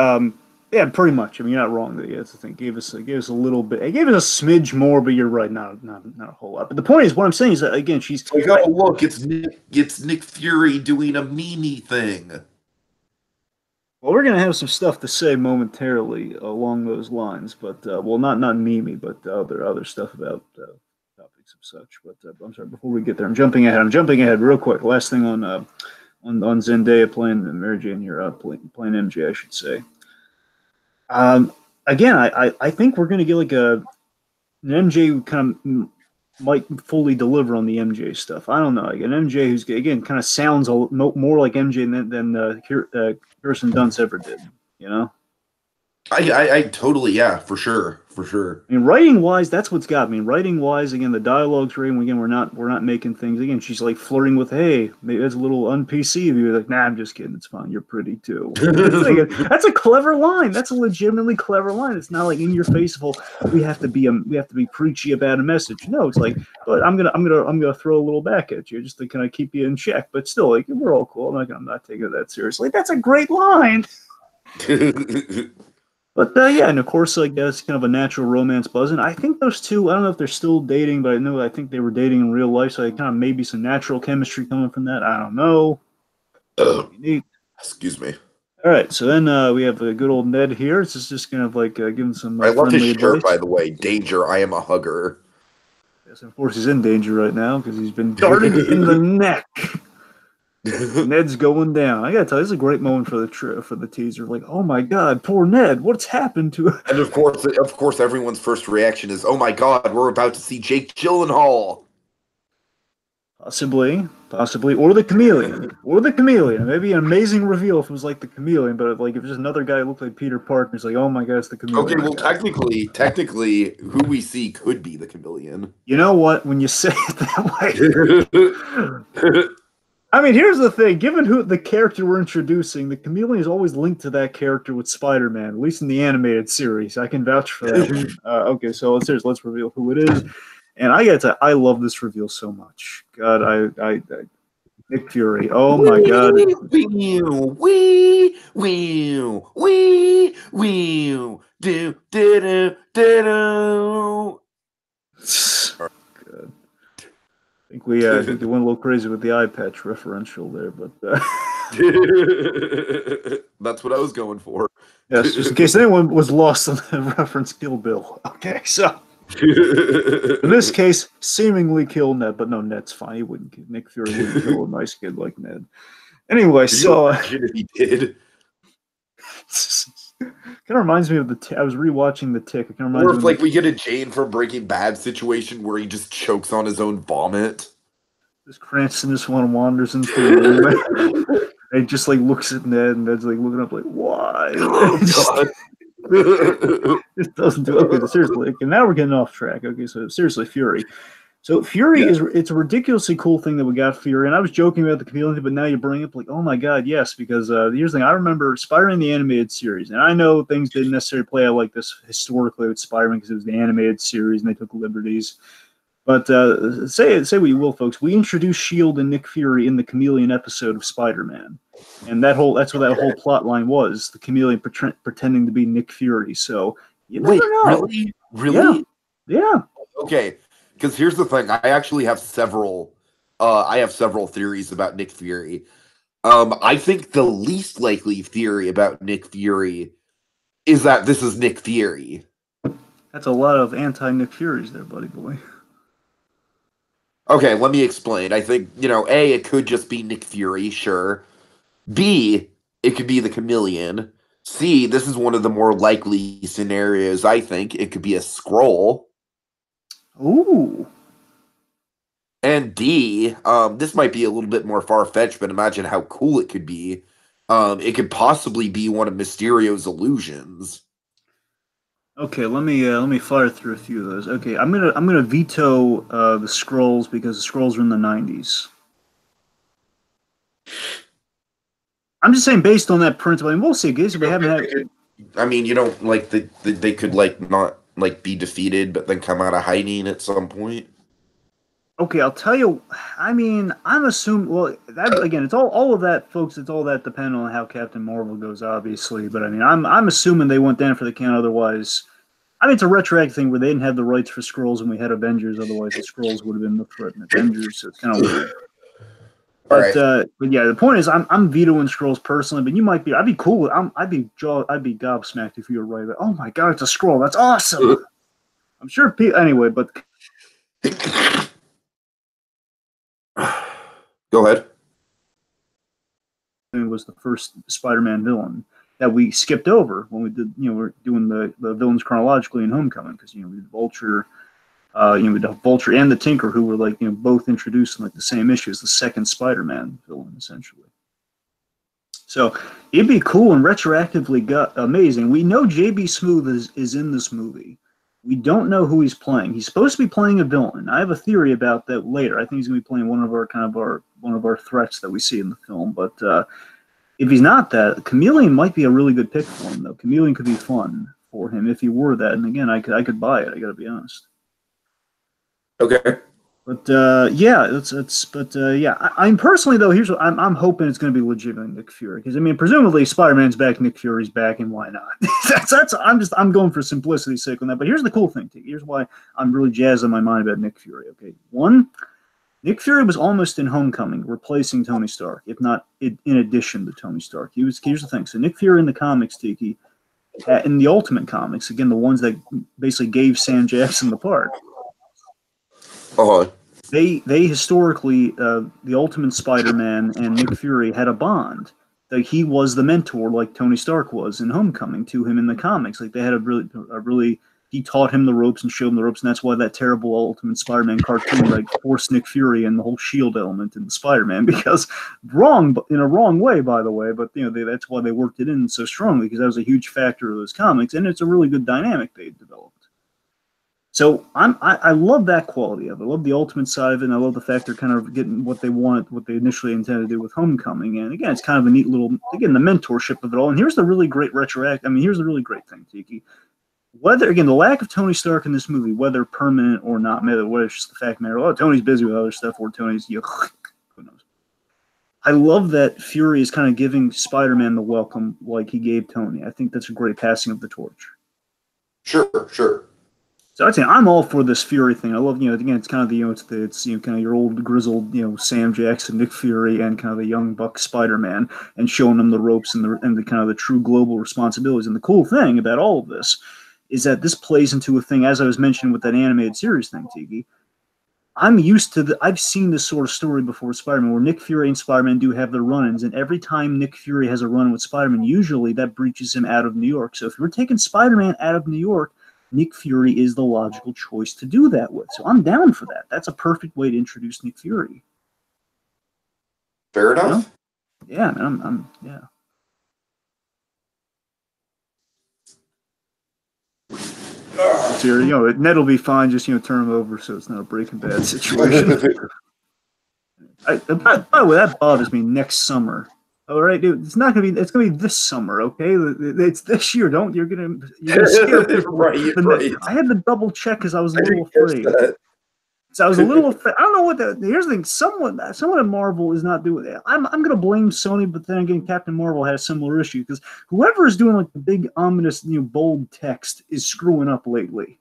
yeah, pretty much. I mean, you're not wrong. That's the thing. It gave us a little bit. It gave us a smidge more, but you're right. Not a whole lot. But the point is, what I'm saying is that again, she's. Like, oh look, it's Nick Fury doing a Mimi thing. Well, we're gonna have some stuff to say momentarily along those lines, but well, not Mimi, but other stuff about. Topics of such, but I'm sorry. Before we get there, I'm jumping ahead real quick. Last thing on Zendaya playing Mary Jane here, playing MJ, I should say. Again, I think we're gonna get like an MJ who kind of might fully deliver on the MJ stuff. I don't know, like an MJ who's again kind of sounds more like MJ than Kirsten Dunst ever did. You know. I totally, yeah, for sure. I mean, writing wise, that's what's got me. Writing wise, again, the dialogue's great. Again, we're not making things. Again, she's like flirting with, "Hey, maybe that's a little un-PC of you." Like, nah, I'm just kidding. It's fine. You're pretty too. That's a clever line. That's a legitimately clever line. It's not like in your face of, we have to be preachy about a message. No, it's like, but I'm gonna throw a little back at you just to kind of keep you in check. But still, like, we're all cool. I'm not taking it that seriously. That's a great line. But yeah, and of course, I guess kind of a natural romance buzz. And I think those two, I don't know if they're still dating, but I think they were dating in real life. So kind of maybe some natural chemistry coming from that. I don't know. Excuse me. All right, so then we have a good old Ned here. It's just kind of like giving some. I love his shirt, by the way. Danger, I am a hugger. Yes, of course he's in danger right now because he's been darted in the neck. Ned's going down. I gotta tell you, this is a great moment for the teaser. Like, oh my god, poor Ned. What's happened to him? And of course, everyone's first reaction is, "Oh my God, we're about to see Jake Gyllenhaal." Possibly, or the chameleon, Maybe an amazing reveal if it was like the chameleon, but if it was just another guy who looked like Peter Parker, it's like, oh my god, it's the Okay, chameleon. well, technically, who we see could be the chameleon. You know what? When you say it that way, I mean, here's the thing. Given who the character we're introducing, the chameleon is always linked to that character with Spider-Man, at least in the animated series. I can vouch for that one. Okay, so let's reveal who it is. And I got to, I love this reveal so much. God, I Nick Fury. Oh my God. Good. I think we went a little crazy with the eye patch referential there, but that's what I was going for. Yes, just in case anyone was lost on the reference, Kill Bill. Okay, so in this case, seemingly kill Ned, but no, Ned's fine. He wouldn't kill Nick Fury. Wouldn't kill a nice kid like Ned. Anyway, so if he did. Kind of reminds me of I was rewatching The Tick. It kind of reminds or if we get a Jane from Breaking Bad situation where he just chokes on his own vomit. This Cranston just wanders into the room. And just looks at Ned, and Ned's looking up why? Oh, It doesn't do it. Okay, seriously. Okay, now we're getting off track. Okay, so seriously, Fury. So Fury it's a ridiculously cool thing that we got Fury, and I was joking about the chameleon, but now you bring up oh my god, yes, because here's the thing. I remember Spider-Man the animated series, and I know things didn't necessarily play out like this historically with Spider-Man because it was the animated series and they took liberties. But say what you will, folks. We introduced Shield and Nick Fury in the Chameleon episode of Spider-Man, and that's what that whole plot line was: the Chameleon pretending to be Nick Fury. So you never know. Really? Yeah. Okay, because here's the thing. I actually have several. I have several theories about Nick Fury. I think the least likely theory about Nick Fury is that this is Nick Fury. That's a lot of anti-Nick Furies there, buddy boy. Okay, let me explain. I think, A, it could just be Nick Fury, sure. B, it could be the chameleon. C, this is one of the more likely scenarios, I think. It could be a Skrull. Ooh. And D, this might be a little bit more far-fetched, but imagine how cool it could be. It could possibly be one of Mysterio's illusions. Okay, let me fire through a few of those. Okay, I'm gonna veto the Skrulls because the Skrulls are in the 90s. I'm just saying, based on that principle, and we'll see. Guys, we haven't had. I mean, you don't they could not be defeated, but then come out of hiding at some point. Okay, I'll tell you. I mean, I'm assuming. Well, that again, it's all of that, folks. It's all that depending on how Captain Marvel goes, obviously. But I mean, I'm assuming they went down for the count. Otherwise, I mean, it's a retroactive thing where they didn't have the rights for Skrulls and we had Avengers. Otherwise, the Skrulls would have been the threat in Avengers. So it's kind of weird. But yeah, the point is, I'm vetoing Skrulls personally. But you might be. I'd be cool. I'd be gobsmacked if you were right. But, oh my god, it's a Skrull. That's awesome. I'm sure. Anyway, but. Go ahead. It was the first Spider-Man villain that we skipped over when we did, we're doing the villains chronologically in Homecoming because we did Vulture, we did Vulture and the Tinker, who were both introduced in the same issue as the second Spider-Man villain essentially. So it'd be cool and retroactively amazing. We know J.B. Smoove is in this movie. We don't know who he's playing. He's supposed to be playing a villain. I have a theory about that later. I think he's going to be playing one of our threats that we see in the film. But if he's not that, Chameleon might be a really good pick for him, though. Chameleon could be fun for him if he were that. And again, I could buy it. I got to be honest. Okay. But I'm personally though. Here's what I'm hoping it's going to be legitimate Nick Fury because I mean presumably Spider-Man's back, Nick Fury's back, and why not? I'm going for simplicity's sake on that. But here's the cool thing. Here's why I'm really jazzed in my mind about Nick Fury. Okay, one, Nick Fury was almost in Homecoming, replacing Tony Stark, if not in addition to Tony Stark. Here's the thing. So Nick Fury in the comics, Tiki, in the Ultimate comics, again the ones that basically gave Sam Jackson the part. Uh-huh. They historically, the Ultimate Spider-Man and Nick Fury had a bond. Like he was the mentor, like Tony Stark was in Homecoming to him in the comics. Like they had a really he taught him the ropes and showed him the ropes, and that's why that terrible Ultimate Spider-Man cartoon like forced Nick Fury and the whole Shield element in the Spider-Man because wrong in a wrong way, by the way. But that's why they worked it in so strongly because that was a huge factor of those comics, and it's a really good dynamic they developed. So I love that quality of it. I love the ultimate side of it, and I love the fact they're kind of getting what they wanted, what they initially intended to do with Homecoming. And again, it's kind of a neat little, again, the mentorship of it all. And here's the really great retroact. I mean, here's the really great thing, Tiki. Whether, again, the lack of Tony Stark in this movie, whether permanent or not, whether it's just the fact matter, oh, Tony's busy with other stuff, or Tony's, who knows. I love that Fury is kind of giving Spider-Man the welcome like he gave Tony. I think that's a great passing of the torch. Sure, sure. So I'd say I'm all for this Fury thing. I love, again, it's kind of it's kind of your old grizzled, Sam Jackson, Nick Fury, and kind of the young buck Spider-Man, and showing them the ropes and the kind of the true global responsibilities. And the cool thing about all of this is that this plays into a thing, as I was mentioning with that animated series thing, Tiki. I've seen this sort of story before with Spider-Man, where Nick Fury and Spider-Man do have their run-ins, and every time Nick Fury has a run with Spider-Man, usually that breaches him out of New York. So if we're taking Spider-Man out of New York, Nick Fury is the logical choice to do that with. So I'm down for that. That's a perfect way to introduce Nick Fury. Fair enough. Yeah, man, yeah. So, Ned will be fine. Just turn him over so it's not a Breaking Bad situation. By the way, that bothers me. Next summer, all right, dude. It's not gonna be. It's gonna be this summer, okay? It's this year. You're gonna scare people. Right. I had to double check because I was a little afraid. So I was a little. I don't know what the. Here's the thing. Someone at Marvel is not doing it. I'm gonna blame Sony, but then again, Captain Marvel had a similar issue because whoever is doing like the big ominous, bold text is screwing up lately.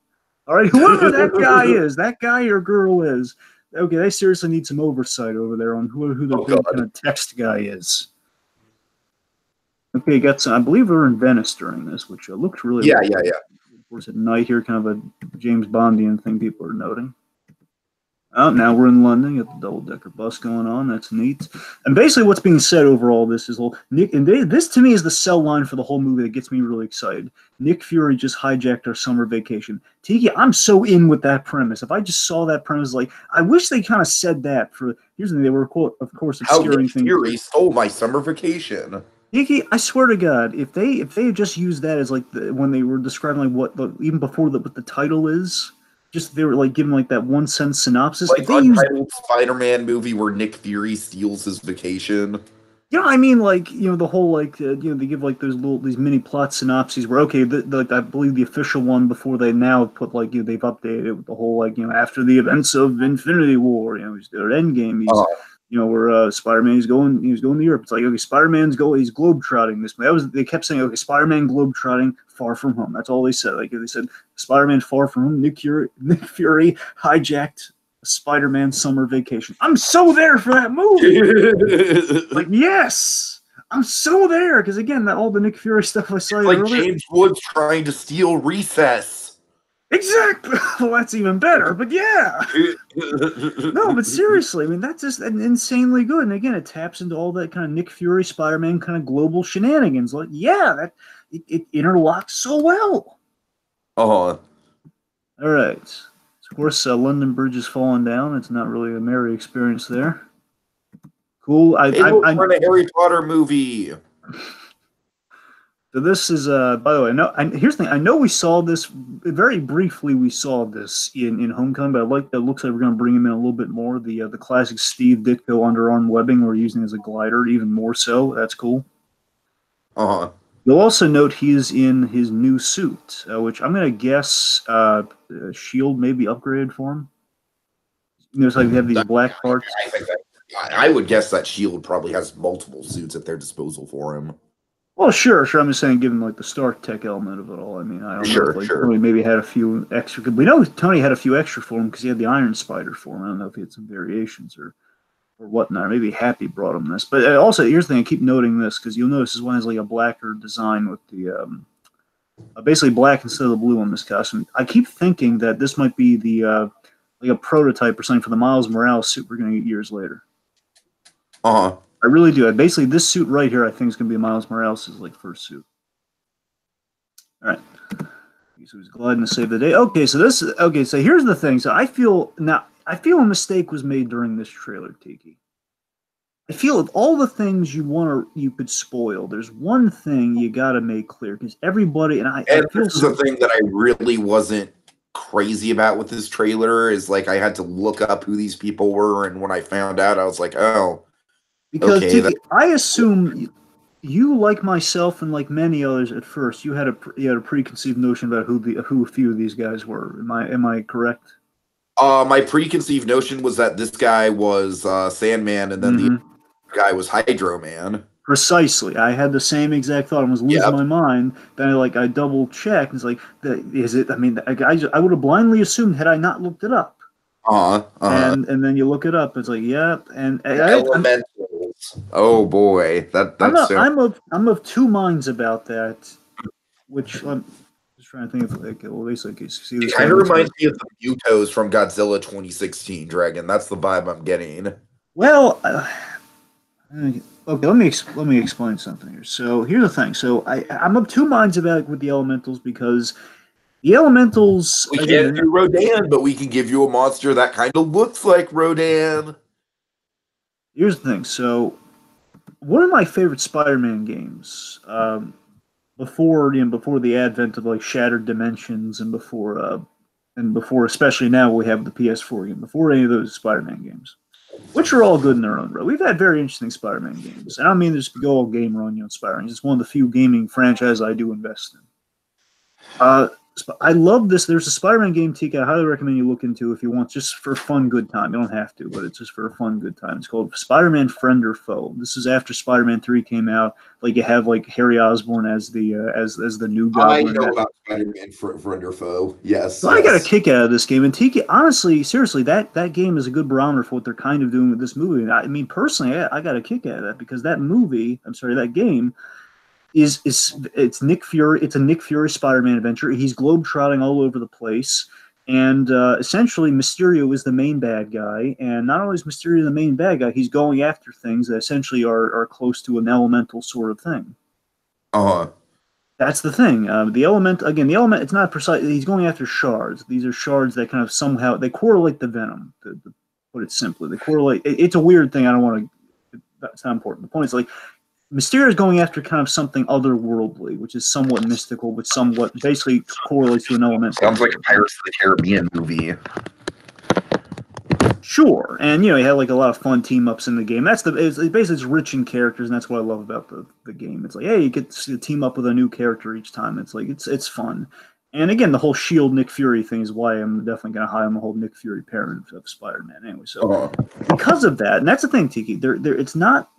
All right, whoever that guy or girl is, okay, they seriously need some oversight over there on who the big kind of text guy is. Okay, got some. I believe we were in Venice during this, which looks really. Yeah. Of course, at night here, kind of a James Bondian thing people are noting. Oh, now we're in London. Got the double-decker bus going on. That's neat. And basically, what's being said over all this is, Nick. And this to me is the sell line for the whole movie that gets me really excited. Nick Fury just hijacked our summer vacation. Tiki, I'm so in with that premise. If I just saw that premise, I wish they kind of said that. Here's the thing: they were, of course, obscuring things. How Nick Fury stole my summer vacation. Tiki, I swear to God, if they had just used that as when they were describing even before what the title is. Just they were giving that 1 sentence synopsis. Like untitled Spider-Man movie where Nick Fury steals his vacation. I mean, the whole they give these mini plot synopses where I believe the official one before they now put they've updated it with the whole after the events of Infinity War, he's there at Endgame, he's where Spider-Man he's going to Europe. It's okay, Spider-Man's he's globetrotting this. They kept saying Spider-Man globetrotting far from home. That's all they said. They said Spider-Man far from home. Nick Fury hijacked a Spider-Man summer vacation. I'm so there for that movie. Yes, I'm so there because again, all the Nick Fury stuff I saw earlier. James Woods trying to steal Recess. Exactly. Well, that's even better. But yeah. No, but seriously, I mean, that's just insanely good. And again, it taps into all that kind of Nick Fury, Spider-Man kind of global shenanigans. It interlocks so well. All right. Of course, London Bridge is falling down. It's not really a merry experience there. Cool. I run a Harry Potter movie. So this is, by the way, here's the thing. I know we saw this very briefly. We saw this in Homecoming, but I like that. It looks like we're going to bring him in a little bit more. The classic Steve Ditko underarm webbing we're using as a glider, even more so. That's cool. You'll also note he's in his new suit, which I'm going to guess Shield may be upgraded for him. It's like they have these black parts. I would guess that Shield probably has multiple suits at their disposal for him. Well, sure. I'm just saying, given the Stark Tech element of it all. I mean, I don't know if Tony maybe had a few extra. We know Tony had a few extra for him because he had the Iron Spider for him. I don't know if he had some variations or whatnot. Maybe Happy brought him this. But also, here's the thing. I keep noting this because you'll notice this one has a blacker design with the basically black instead of the blue on this costume. I keep thinking that this might be the like a prototype or something for the Miles Morales suit we're going to get years later. Uh-huh. I really do. Basically, this suit right here, I think, is going to be Miles Morales' like first suit. All right. So he's glad to save the day. Okay, so here's the thing. So I feel a mistake was made during this trailer, Tiki. I feel of all the things you could spoil, there's one thing you got to make clear because everybody I feel this is the thing that I really wasn't crazy about with this trailer is like I had to look up who these people were, and when I found out, I was like, oh, because okay. Tiki, I assume you, like myself and like many others, at first you had a preconceived notion about who a few of these guys were. Am I correct? My preconceived notion was that this guy was Sandman, and then the Mm-hmm. guy was Hydro Man. Precisely. I had the same exact thought. I was losing Yep. my mind. Then I double checked. It's like, is it? I mean, I would have blindly assumed had I not looked it up. Uh-huh. Uh-huh. And then you look it up. It's like, yep. And Elementals. Oh boy, that's so. I'm of two minds about that. Which I'm just trying to think of like, well, basically, see this It guy kind of looks like. reminds me of the Mutos from Godzilla 2016, Dragon. That's the vibe I'm getting. Well, okay. Let me explain something here. So here's the thing. So I'm of two minds about it with the elementals because the elementals We again. can't do Rodan, but we can give you a monster that kind of looks like Rodan. Here's the thing. So one of my favorite Spider-Man games, before the advent of like Shattered Dimensions and before especially now we have the PS4 game, before any of those Spider-Man games, which are all good in their own right. We've had very interesting Spider-Man games, and I don't mean this to go all gamer on you on Spider-Man. It's one of the few gaming franchises I do invest in. I love this. There's a Spider-Man game, TK. I highly recommend you look into if you want, just for fun, good time. You don't have to, but it's just for a fun, good time. It's called Spider-Man Friend or Foe. This is after Spider-Man 3 came out. Like you have like Harry Osborn as the as the new I Goblin. know about Spider-Man Friend or Foe. Yes, So I got a yes. kick out of this game. And TK, honestly, seriously, that game is a good barometer for what they're kind of doing with this movie. And I mean, personally, I got a kick out of that because that game is it's Nick Fury. It's a Nick Fury Spider-Man adventure. He's globetrotting all over the place, and essentially Mysterio is the main bad guy. And not only is Mysterio the main bad guy, he's going after things that essentially are close to an elemental sort of thing. Uh-huh. That's the thing. The element again. The element. It's not precise. He's going after shards. These are shards that kind of somehow they correlate the venom. To put it simply, they correlate. It's a weird thing. I don't want to. That's not important. The point is like Mysterio is going after kind of something otherworldly, which is somewhat mystical, but somewhat basically correlates to an element. Sounds like a Pirates of the Caribbean movie. Sure, and you had like a lot of fun team ups in the game. Basically it's rich in characters, and that's what I love about the game. It's like, hey, you get to team up with a new character each time. It's like it's fun. And again, the whole Shield Nick Fury thing is why I'm definitely going to hire him the whole Nick Fury parent of Spider-Man. Anyway, so because of that, and that's the thing, Tiki. It's not.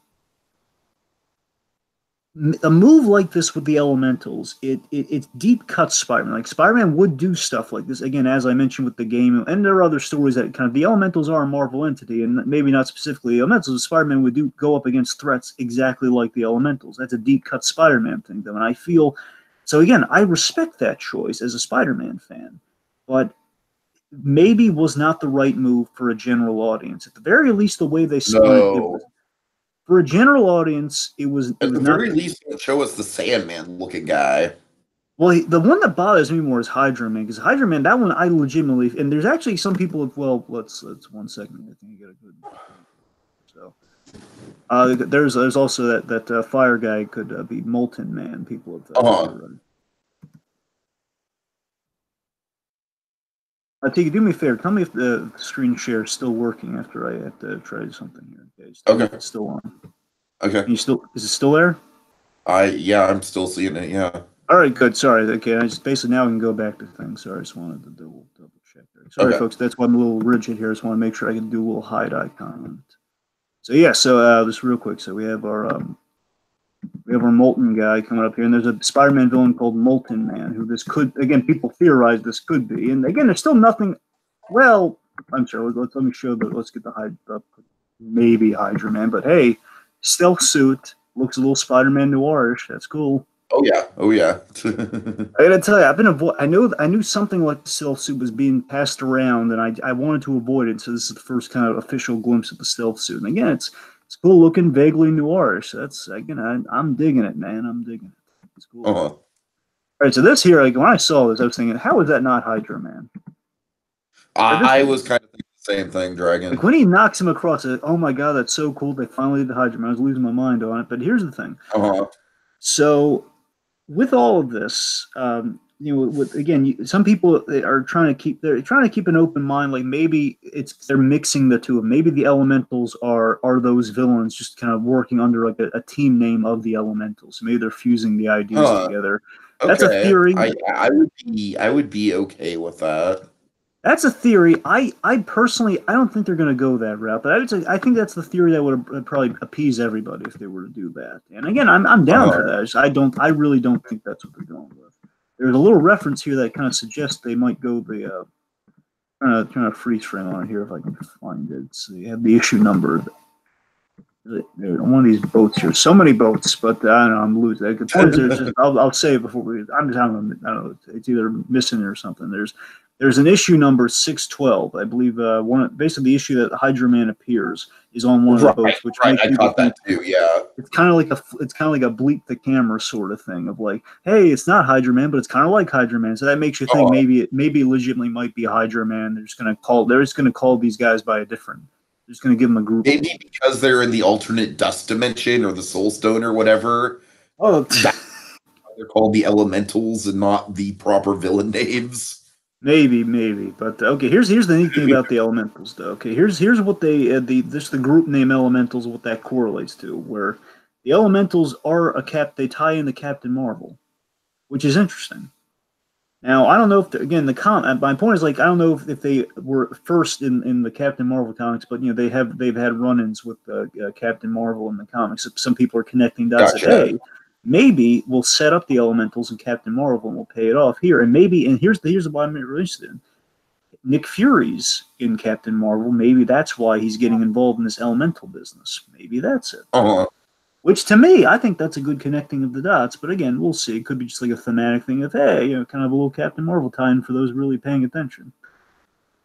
A move like this with the elementals, it's deep cut Spider-Man. Like Spider-Man would do stuff like this again, as I mentioned with the game, and there are other stories that kind of the elementals are a Marvel entity, and maybe not specifically elementals. Spider-Man would go up against threats exactly like the elementals. That's a deep cut Spider-Man thing, though, and I feel so. Again, I respect that choice as a Spider-Man fan, but maybe was not the right move for a general audience. At the very least, the way they spun it was for a general audience, it was At the not. very least, show us the Sandman looking guy. Well, the one that bothers me more is Hydra Man, because Hydra Man, that one I legitimately, and there's actually some people. Well, let's 1 second. I think you got a good. So, there's also that fire guy could be Molten Man. People have. Tiki, do me a favor. Tell me if the screen share is still working after I have to try something here. Okay. It's still on. Okay. Is it still there? Yeah, I'm still seeing it. Yeah. All right, good. Sorry. Okay, I just basically now I can go back to things. Sorry, I just wanted to double check there. Sorry, folks. That's why I'm a little rigid here. I just want to make sure I can do a little hide icon on it. So yeah, just real quick. So we have our Molten guy coming up here, and there's a Spider-Man villain called Molten Man, who this could again people theorize this could be, and again there's still nothing. Well, I'm sorry. Let me show that. Let's get the hide up. Maybe Hydra Man, but hey, stealth suit looks a little Spider-Man noirish. That's cool. Oh yeah. Oh yeah. I gotta tell you, I've been I knew something like the stealth suit was being passed around, and I wanted to avoid it. So this is the first kind of official glimpse of the stealth suit. And again, it's cool looking, vaguely noir. So that's again, I'm digging it, man. I'm digging it. It's cool. uh-huh. All right, so this here, like when I saw this, I was thinking, how is that not Hydra Man? But this, I was kind of thinking the same thing, like Dragon. when he knocks him across, it, oh my god, that's so cool. They finally did the Hydra Man. I was losing my mind on it. But here's the thing. Uh-huh. So with all of this, with again, some people are trying to keep an open mind. Like maybe it's they're mixing the two. Maybe the elementals are those villains just kind of working under like a team name of the elementals. Maybe they're fusing the ideas Huh. together. That's a Okay. theory. I would be okay with that. That's a theory. I personally, I don't think they're going to go that route, but I think that's the theory that would probably appease everybody if they were to do that. And again, I'm down for Uh-huh. that. I really don't think that's what they're going with. There's a little reference here that kind of suggests they might go the trying to freeze frame on it here if I can find it. So you have the issue number. One of these boats here. So many boats, but I don't know. I'm losing. The point is, there's just I'll say it before we. I'm just having. I don't know. It's either missing or something. There's an issue number 612. I believe basically the issue that Hydra Man appears is on one of the Right, boats, which right. makes I people caught think that too. Yeah. it's kind of like a bleep the camera sort of thing of like, hey, it's not Hydra Man, but it's kind of like Hydra Man. So that makes you think Uh, maybe legitimately might be Hydra Man. They're just gonna call these guys by a different. They're just gonna give them a group maybe name. because they're in the alternate dust dimension or the soul stone or whatever. Oh, That's why they're called the elementals and not the proper villain names. maybe, but okay. Here's the neat thing about the elementals, though. Okay, here's what the group name elementals, what that correlates to, where the elementals are they tie into Captain Marvel, which is interesting. Now I don't know if again my point is like I don't know if they were first in the Captain Marvel comics, but they've had run-ins with Captain Marvel in the comics. Some people are connecting dots that Gotcha. hey, maybe we'll set up the elementals in Captain Marvel and we'll pay it off here, and maybe here's what I'm really interested in. Nick Fury's in Captain Marvel. Maybe that's why he's getting involved in this elemental business. Maybe that's it. Uh-huh. Which to me, I think that's a good connecting of the dots. But again, we'll see. It could be just like a thematic thing of, hey, kind of a little Captain Marvel tie-in for those really paying attention.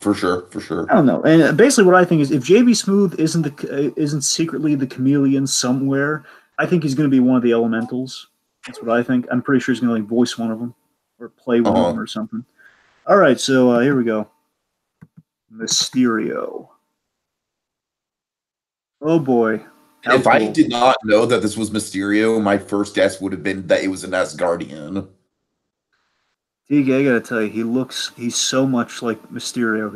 For sure. For sure. I don't know. And basically, what I think is, if JB Smooth isn't secretly the chameleon somewhere, I think he's going to be one of the elementals. That's what I think. I'm pretty sure he's going to like voice one of them or play one of them Uh-huh. or something. All right, so here we go. Mysterio. Oh boy, And how if I cool! did not know that this was Mysterio, my first guess would have been that it was an Asgardian. DK, I gotta tell you, he's so much like Mysterio.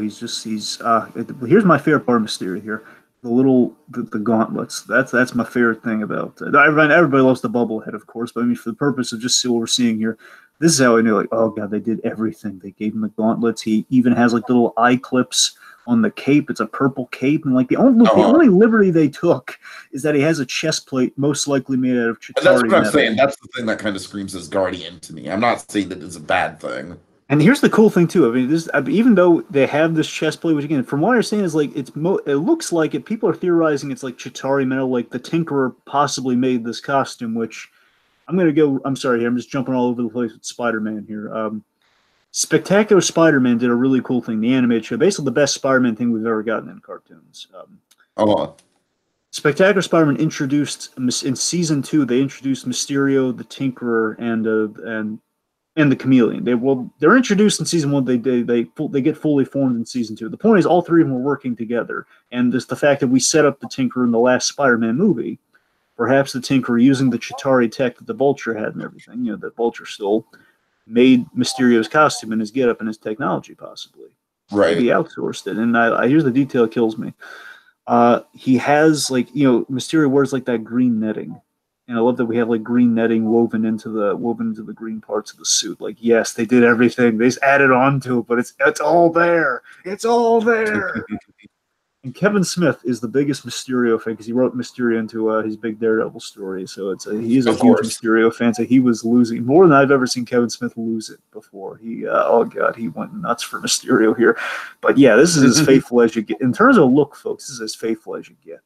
Here's my favorite part of Mysterio here. The gauntlets. That's my favorite thing about everybody loves the bubblehead, of course, but I mean for the purpose of just see what we're seeing here, this is how I knew like, oh god, they did everything. They gave him the gauntlets. He even has like little eye clips on the cape. It's a purple cape, and like the Uh-huh. only liberty they took is that he has a chest plate, most likely made out of And that's Chitauri what I'm metal. saying. That's the thing that kind of screams Asgardian to me. I'm not saying that it's a bad thing. And here's the cool thing too. Even though they have this chest plate, which again, from what I understand, is like it looks like it. People are theorizing it's like Chitauri metal, like the Tinkerer possibly made this costume. Which I'm gonna go. I'm sorry here. I'm just jumping all over the place with Spider-Man here. Spectacular Spider-Man did a really cool thing. The animated show, basically the best Spider-Man thing we've ever gotten in cartoons. Uh-huh. Spectacular Spider-Man introduced in season 2. They introduced Mysterio, the Tinkerer, and the Chameleon. They're introduced in season 1. They get fully formed in season 2. The point is, all three of them were working together, and this the fact that we set up the Tinkerer in the last Spider-Man movie. Perhaps the Tinkerer using the Chitauri tech that the Vulture had and everything. That Vulture stole, made Mysterio's costume and his getup and his technology possibly. Maybe Right. outsourced it. And here's the detail that kills me. He has Mysterio wears like that green netting, and I love that we have like green netting woven into the green parts of the suit. Like, yes, they did everything. They just added on to it, but it's all there. It's all there. And Kevin Smith is the biggest Mysterio fan because he wrote Mysterio into his big Daredevil story. So he's a Of huge course. Mysterio fan. So he was losing more than I've ever seen Kevin Smith lose it before. Oh god, he went nuts for Mysterio here. But yeah, this is as faithful as you get in terms of look, folks. This is as faithful as you get.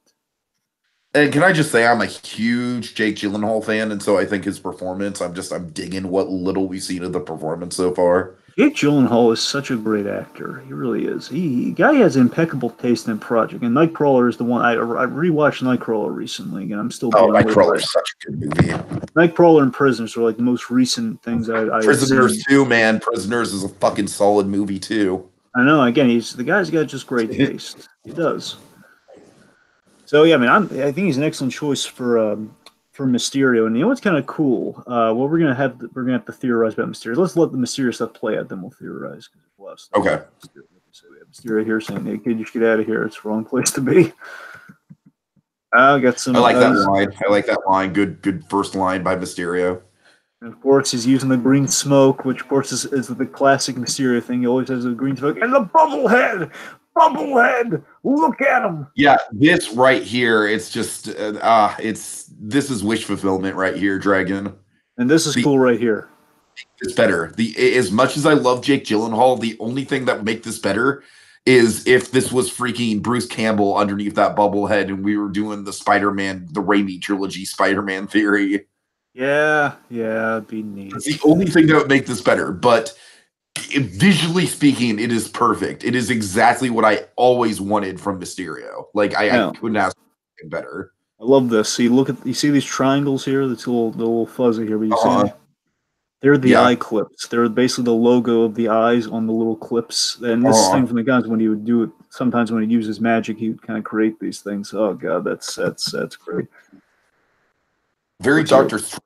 And can I just say I'm a huge Jake Gyllenhaal fan, and so I think his performance, I'm digging what little we've seen of the performance so far. Jake Gyllenhaal is such a great actor. He really is. Guy has impeccable taste in project. And Nightcrawler is the one I rewatched Nightcrawler recently, and I'm still Oh, blown away by Nightcrawler it. is such a good movie. Nightcrawler and Prisoners are like the most recent things I have Prisoners seen. too, man. Prisoners is a fucking solid movie too. I know. Again, he's the guy's got just great taste. He does. So yeah, I mean, I think he's an excellent choice for Mysterio. And you know what's kind of cool? Well, we're gonna have to theorize about Mysterio. Let's let the Mysterio stuff play out, then we'll theorize because there's a lot of stuff. Okay. So we have Mysterio here saying, "Hey, kid, you should get out of here. It's the wrong place to be." I got some. I like that line. I like that line. Good first line by Mysterio. And of course, he's using the green smoke, which of course is the classic Mysterio thing. He always has the green smoke and the bubblehead. Look at him. Yeah, this right here, it's just this is wish fulfillment right here, Dragon. And this is cool right here. It's better. As much as I love Jake Gyllenhaal, the only thing that would make this better is if this was freaking Bruce Campbell underneath that bubblehead and we were doing the Spider-Man, the Raimi trilogy Spider-Man theory. Yeah, it'd be neat. It's the only thing that would make this better, but visually speaking, it is perfect. It is exactly what I always wanted from Mysterio. Like I couldn't ask for anything better. I love this. See, you see these triangles here? That's a little fuzzy here, but you see them? They're the eye clips. They're basically the logo of the eyes on the little clips. And this thing from the guys, when he would do it, sometimes when he uses magic, he would kind of create these things. Oh god, that's great. Very Doctor Strange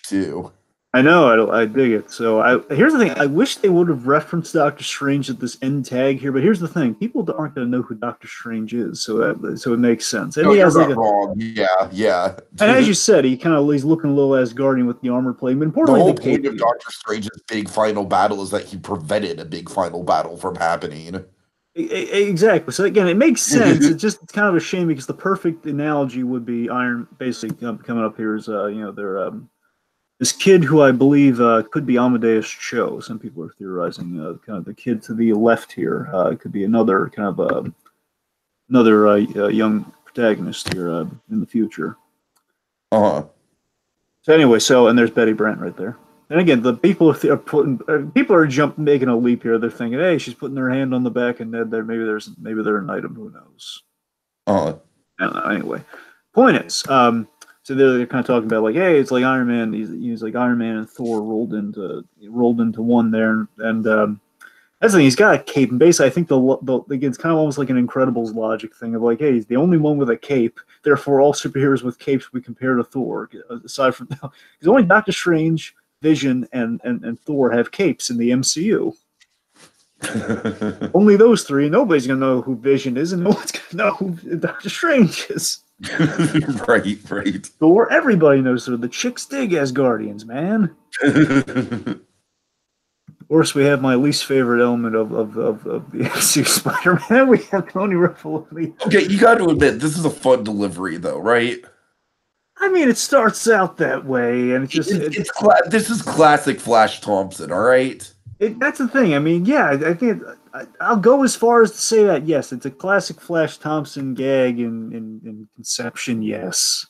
too. I know, I dig it. So here's the thing. I wish they would have referenced Doctor Strange at this end tag here, but here's the thing: people aren't going to know who Doctor Strange is, so it makes sense. And no, he has like wrong. Yeah. And as you said, he's looking a little Asgardian with the armor plate. But importantly, the whole point of Doctor Strange's big final battle is that he prevented a big final battle from happening. Exactly. So again, it makes sense. It's just kind of a shame because the perfect analogy would be Iron. Basically, coming up here is they're this kid who I believe could be Amadeus Cho. Some people are theorizing kind of the kid to the left here could be another kind of young protagonist here in the future. So anyway, and there's Betty Brant right there. And again, the people are making a leap here. They're thinking, hey, she's putting her hand on the back of Ned there. Maybe they're an item. Who knows? I don't know. Anyway, point is, so they're kind of talking about like, hey, it's like Iron Man. He's like Iron Man and Thor rolled into one there, and that's the thing. He's got a cape, and basically, I think it's kind of almost like an Incredibles logic thing of like, hey, he's the only one with a cape. Therefore, all superheroes with capes we compare to Thor. Aside from because only Doctor Strange, Vision, and Thor have capes in the MCU. Only those three. Nobody's gonna know who Vision is, and no one's gonna know who Doctor Strange is. Right. Thor, everybody knows Thor. The chicks dig Asgardians, man. Of course, we have my least favorite element of the MCU Spider-Man. We have Tony Ruffalo. Okay, you got to admit this is a fun delivery, though, right? I mean, it starts out that way, and this is classic Flash Thompson, all right? That's the thing. I mean, yeah, I think I'll go as far as to say that yes, it's a classic Flash Thompson gag in conception. Yes,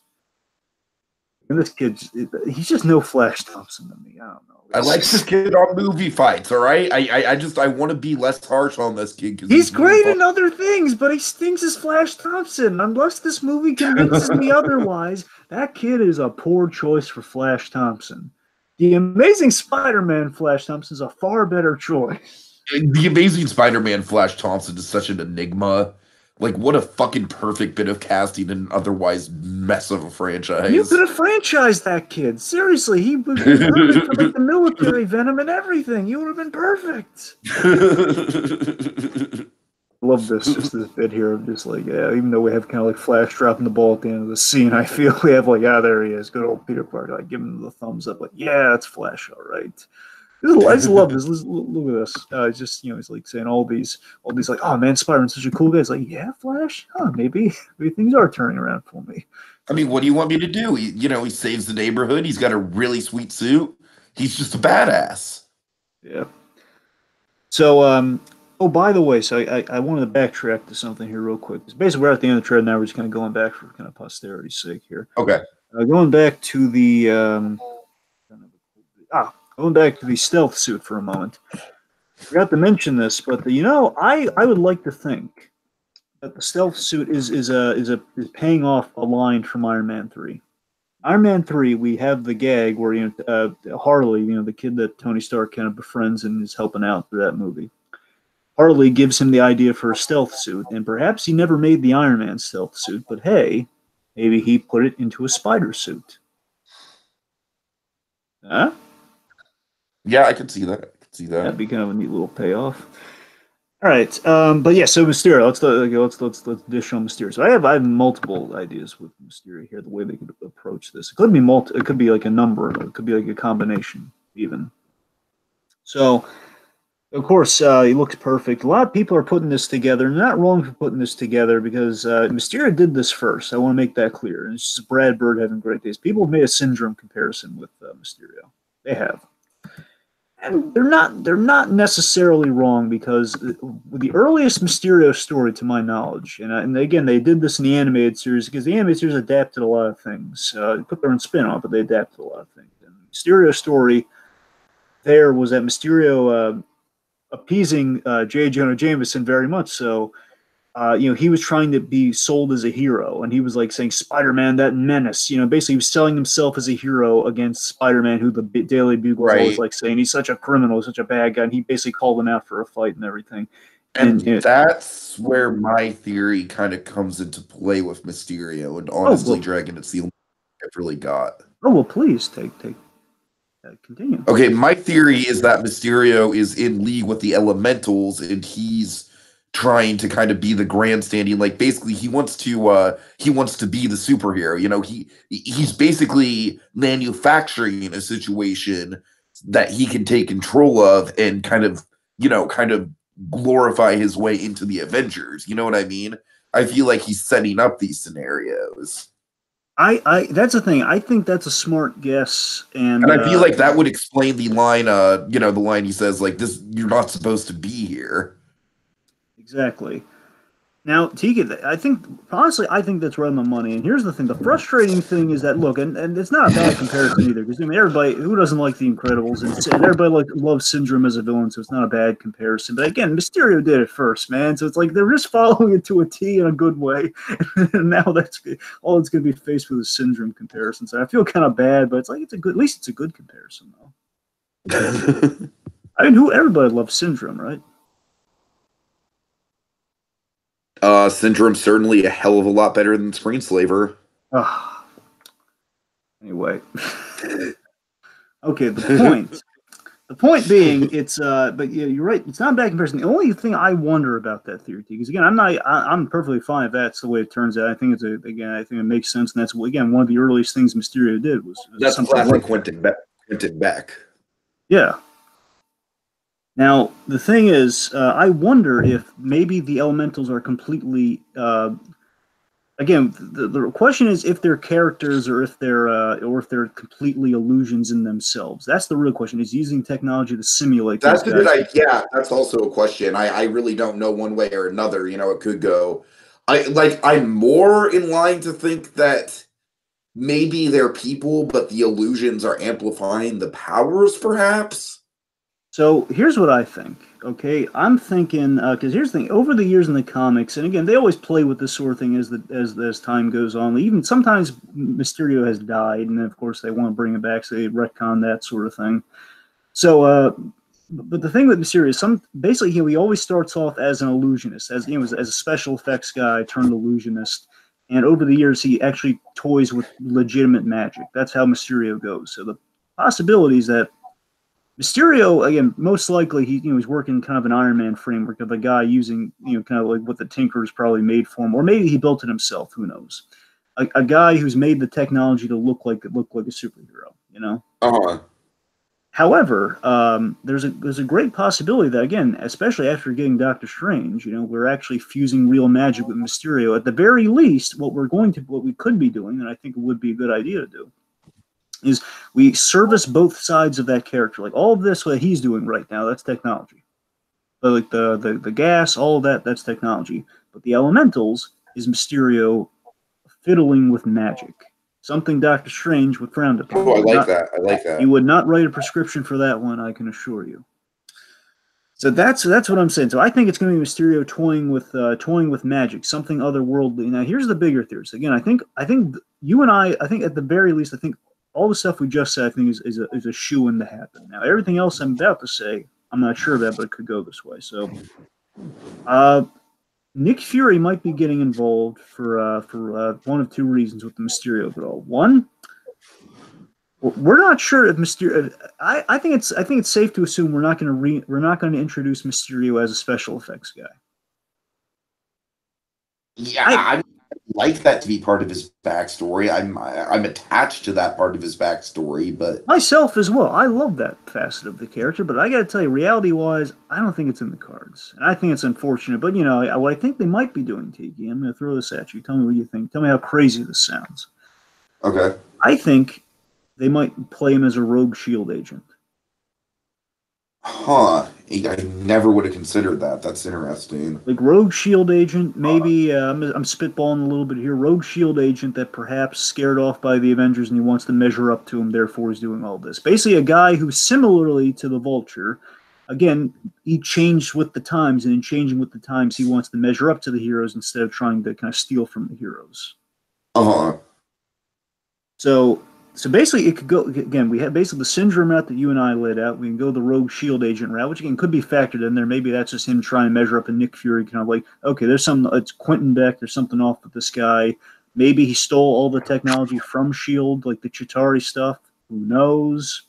and this kid, he's just no Flash Thompson to me. I don't know. I like this kid on movie fights. All right, I want to be less harsh on this kid because he's great in other things, but he stinks as Flash Thompson. Unless this movie convinces me otherwise, that kid is a poor choice for Flash Thompson. The Amazing Spider-Man Flash Thompson is a far better choice. The Amazing Spider-Man Flash Thompson is such an enigma. Like, what a fucking perfect bit of casting in an otherwise mess of a franchise. You could have franchised that kid. Seriously, he would have been perfect for like the military venom and everything. You would have been perfect. Love this bit here of just like, yeah, even though we have kind of like Flash dropping the ball at the end of the scene, I feel we have like, there he is, good old Peter Parker, like giving him the thumbs up, like, yeah, it's Flash, all right. I just love this. Look at this. It's just he's like saying all these like, oh man, Spider-Man's such a cool guy. It's like, yeah, Flash, maybe things are turning around for me. I mean, what do you want me to do? He saves the neighborhood. He's got a really sweet suit. He's just a badass. Yeah. So Oh, by the way, so I wanted to backtrack to something here real quick. Because basically, we're at the end of the thread now. We're just kind of going back for kind of posterity's sake here. Okay. Going back to the going back to the stealth suit for a moment. Forgot to mention this, but I would like to think that the stealth suit is paying off a line from Iron Man 3. Iron Man 3, we have the gag where Harley, the kid that Tony Stark kind of befriends and is helping out through that movie. Harley gives him the idea for a stealth suit, and perhaps he never made the Iron Man stealth suit, but hey, maybe he put it into a spider suit. Huh? Yeah, I can see that. I can see That'd that. be kind of a neat little payoff. All right, but yeah, so Mysterio. Let's dish on Mysterio. So I have multiple ideas with Mysterio here. The way they could approach this, it could be It could be like a number. It could be like a combination, even. So of course, he looks perfect. A lot of people are putting this together. Not wrong for putting this together because Mysterio did this first. I want to make that clear. And it's just Brad Bird having great taste. People have made a syndrome comparison with Mysterio. They have, and they're not necessarily wrong because the earliest Mysterio story, to my knowledge, and again they did this in the animated series because the animated series adapted a lot of things. They put their own spin on it, but they adapted a lot of things. And the Mysterio story there was that Mysterio. Appeasing J. Jonah Jameson very much so. He was trying to be sold as a hero, and he was like saying Spider-Man, that menace. Basically, he was selling himself as a hero against Spider-Man, who the Daily Bugle was always Right. like saying he's such a criminal, such a bad guy, and he basically called him out for a fight and everything. And And that's where my theory kind of comes into play with Mysterio. And oh honestly, well, Dragon, it's the only thing I've really got. please take continue. Okay, my theory is that Mysterio is in league with the elementals and he's trying to kind of be the grandstanding, like basically he wants to be the superhero. He's basically manufacturing a situation that he can take control of and kind of glorify his way into the Avengers. You know what I mean? I feel like he's setting up these scenarios. I that's the thing. I think that's a smart guess, and And I feel like that would explain the line, the line he says, like, this, you're not supposed to be here. exactly. Now, Tiki, I think honestly, I think that's right on the money. And here's the thing: the frustrating thing is that look, and it's not a bad comparison either, because I mean, everybody who doesn't like the Incredibles, and everybody loves Syndrome as a villain, so it's not a bad comparison. But again, Mysterio did it first, man. So it's like they're just following it to a T in a good way. And now that's all it's going to be faced with is Syndrome comparison. So I feel kind of bad, but it's like at least it's a good comparison though. I mean, everybody loves Syndrome, right? Syndrome's certainly a hell of a lot better than Screenslaver. Ah, anyway. Okay, the point being, it's but yeah, you're right. It's not a bad comparison. The only thing I wonder about that theory, because again, I'm perfectly fine if that's the way it turns out. I think I think it makes sense, and that's again one of the earliest things Mysterio did was That's something classic like that. Quentin Beck. Yeah. Now the thing is, I wonder if maybe the elementals are completely again, the question is if they're characters or if they're completely illusions in themselves. That's the real question. Is using technology to simulate these That's a good guys. idea. Yeah, that's also a question. I really don't know one way or another. It could go. I'm more in line to think that maybe they're people, but the illusions are amplifying the powers, perhaps. So here's what I think. Okay, I'm thinking because here's the thing. Over the years in the comics, and again, they always play with this sort of thing as time goes on. Even sometimes Mysterio has died, and then of course they want to bring him back, so they retcon that sort of thing. So, but the thing with Mysterio is basically he always starts off as an illusionist, as a special effects guy turned illusionist, and over the years he actually toys with legitimate magic. That's how Mysterio goes. So the possibilities that Mysterio, again, most likely he's working kind of an Iron Man framework of a guy using kind of like what the Tinker's probably made for him, or maybe he built it himself. Who knows? A guy who's made the technology to look like a superhero. Uh-huh. However, there's a great possibility that again, especially after getting Doctor Strange, we're actually fusing real magic with Mysterio. At the very least, what we could be doing, and I think it would be a good idea to do, is we service both sides of that character. Like all of this, what he's doing right now, that's technology. like the gas, all of that, that's technology. But the elementals is Mysterio fiddling with magic, something Doctor Strange would frown upon. Oh, I like that. I like He that. would not write a prescription for that one, I can assure you. So that's what I'm saying. So I think it's going to be Mysterio toying with magic, something otherworldly. Now here's the bigger theories. Again, I think you and I think at the very least, I think all the stuff we just said, I think is a shoe in to happen. Now everything else I'm about to say, I'm not sure about, but it could go this way. So, uh, Nick Fury might be getting involved for one of two reasons with the Mysterio of it all. One, we're not sure if Mysterio. I think it's safe to assume we're not going to introduce Mysterio as a special effects guy. Yeah, I I like that to be part of his backstory. I'm attached to that part of his backstory, but myself as well. I love that facet of the character, but I got to tell you, reality wise, I don't think it's in the cards, and I think it's unfortunate. But what I think they might be doing, Tiki. I'm going to throw this at you. Tell me what you think. Tell me how crazy this sounds. okay. I think they might play him as a rogue Shield agent. Huh. I never would have considered that. That's interesting. Like Rogue Shield agent, maybe I'm spitballing a little bit here. Rogue Shield agent that perhaps scared off by the Avengers and he wants to measure up to him, therefore he's doing all this. Basically, a guy who, similarly to the Vulture, again, he changed with the times, and in changing with the times, he wants to measure up to the heroes instead of trying to kind of steal from the heroes. Uh-huh. So so basically, it could go again. We have basically the syndrome route that you and I laid out. We can go the rogue shield agent route, which again could be factored in there. Maybe that's just him trying to measure up, and Nick Fury kind of like, okay, there's some. It's Quentin Beck. There's something off with this guy. Maybe he stole all the technology from Shield, like the Chitauri stuff. Who knows?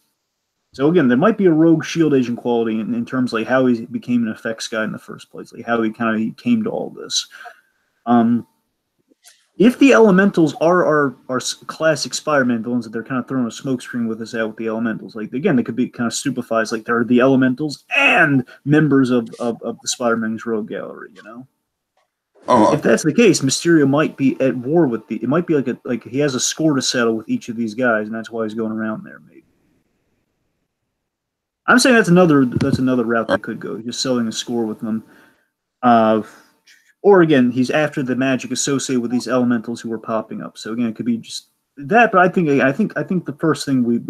So again, there might be a rogue Shield agent quality in terms of like how he became an effects guy in the first place, like how he came to all this. Um, if the elementals are our classic Spider-Man villains that they're kind of throwing a smokescreen with us out with the elementals, like again, they could be kind of stupefies, like they're the elementals and members of the Spider-Man's rogue gallery, you know. If Uh-huh. that's the case, Mysterio might be at war with the. It might be like he has a score to settle with each of these guys, and that's why he's going around there. Maybe I'm saying that's another route they could go, just selling a score with them. Uh, or again, he's after the magic associated with these elementals who are popping up. So again, it could be just that. But I think the first thing we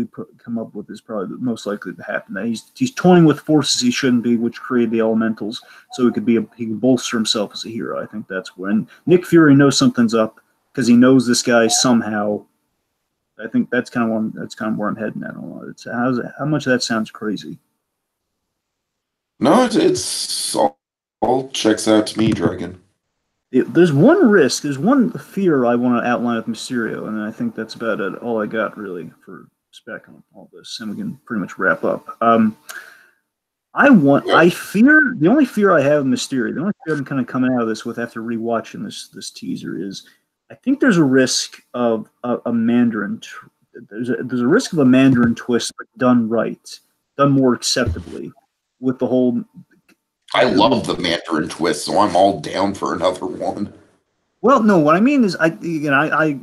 come up with is probably the most likely to happen. That he's toying with forces he shouldn't be, which create the elementals. So he can bolster himself as a hero. I think that's when Nick Fury knows something's up because he knows this guy somehow. I think that's kind of where I'm heading at. It's how much of that sounds crazy. No, it's all checks out to me, Dragon. There's one risk, there's one fear I want to outline with Mysterio, and I think that's about it. All I got really for spec on all this, and we can pretty much wrap up. Yeah. I fear the only fear I have of Mysterio, the only fear I'm kind of coming out of this with after rewatching this teaser is, I think there's a risk of a Mandarin. There's a risk of a Mandarin twist, but done right, done more acceptably, with the whole. I love the Mandarin twist, so I'm all down for another one. Well, no. What I mean is, I I don't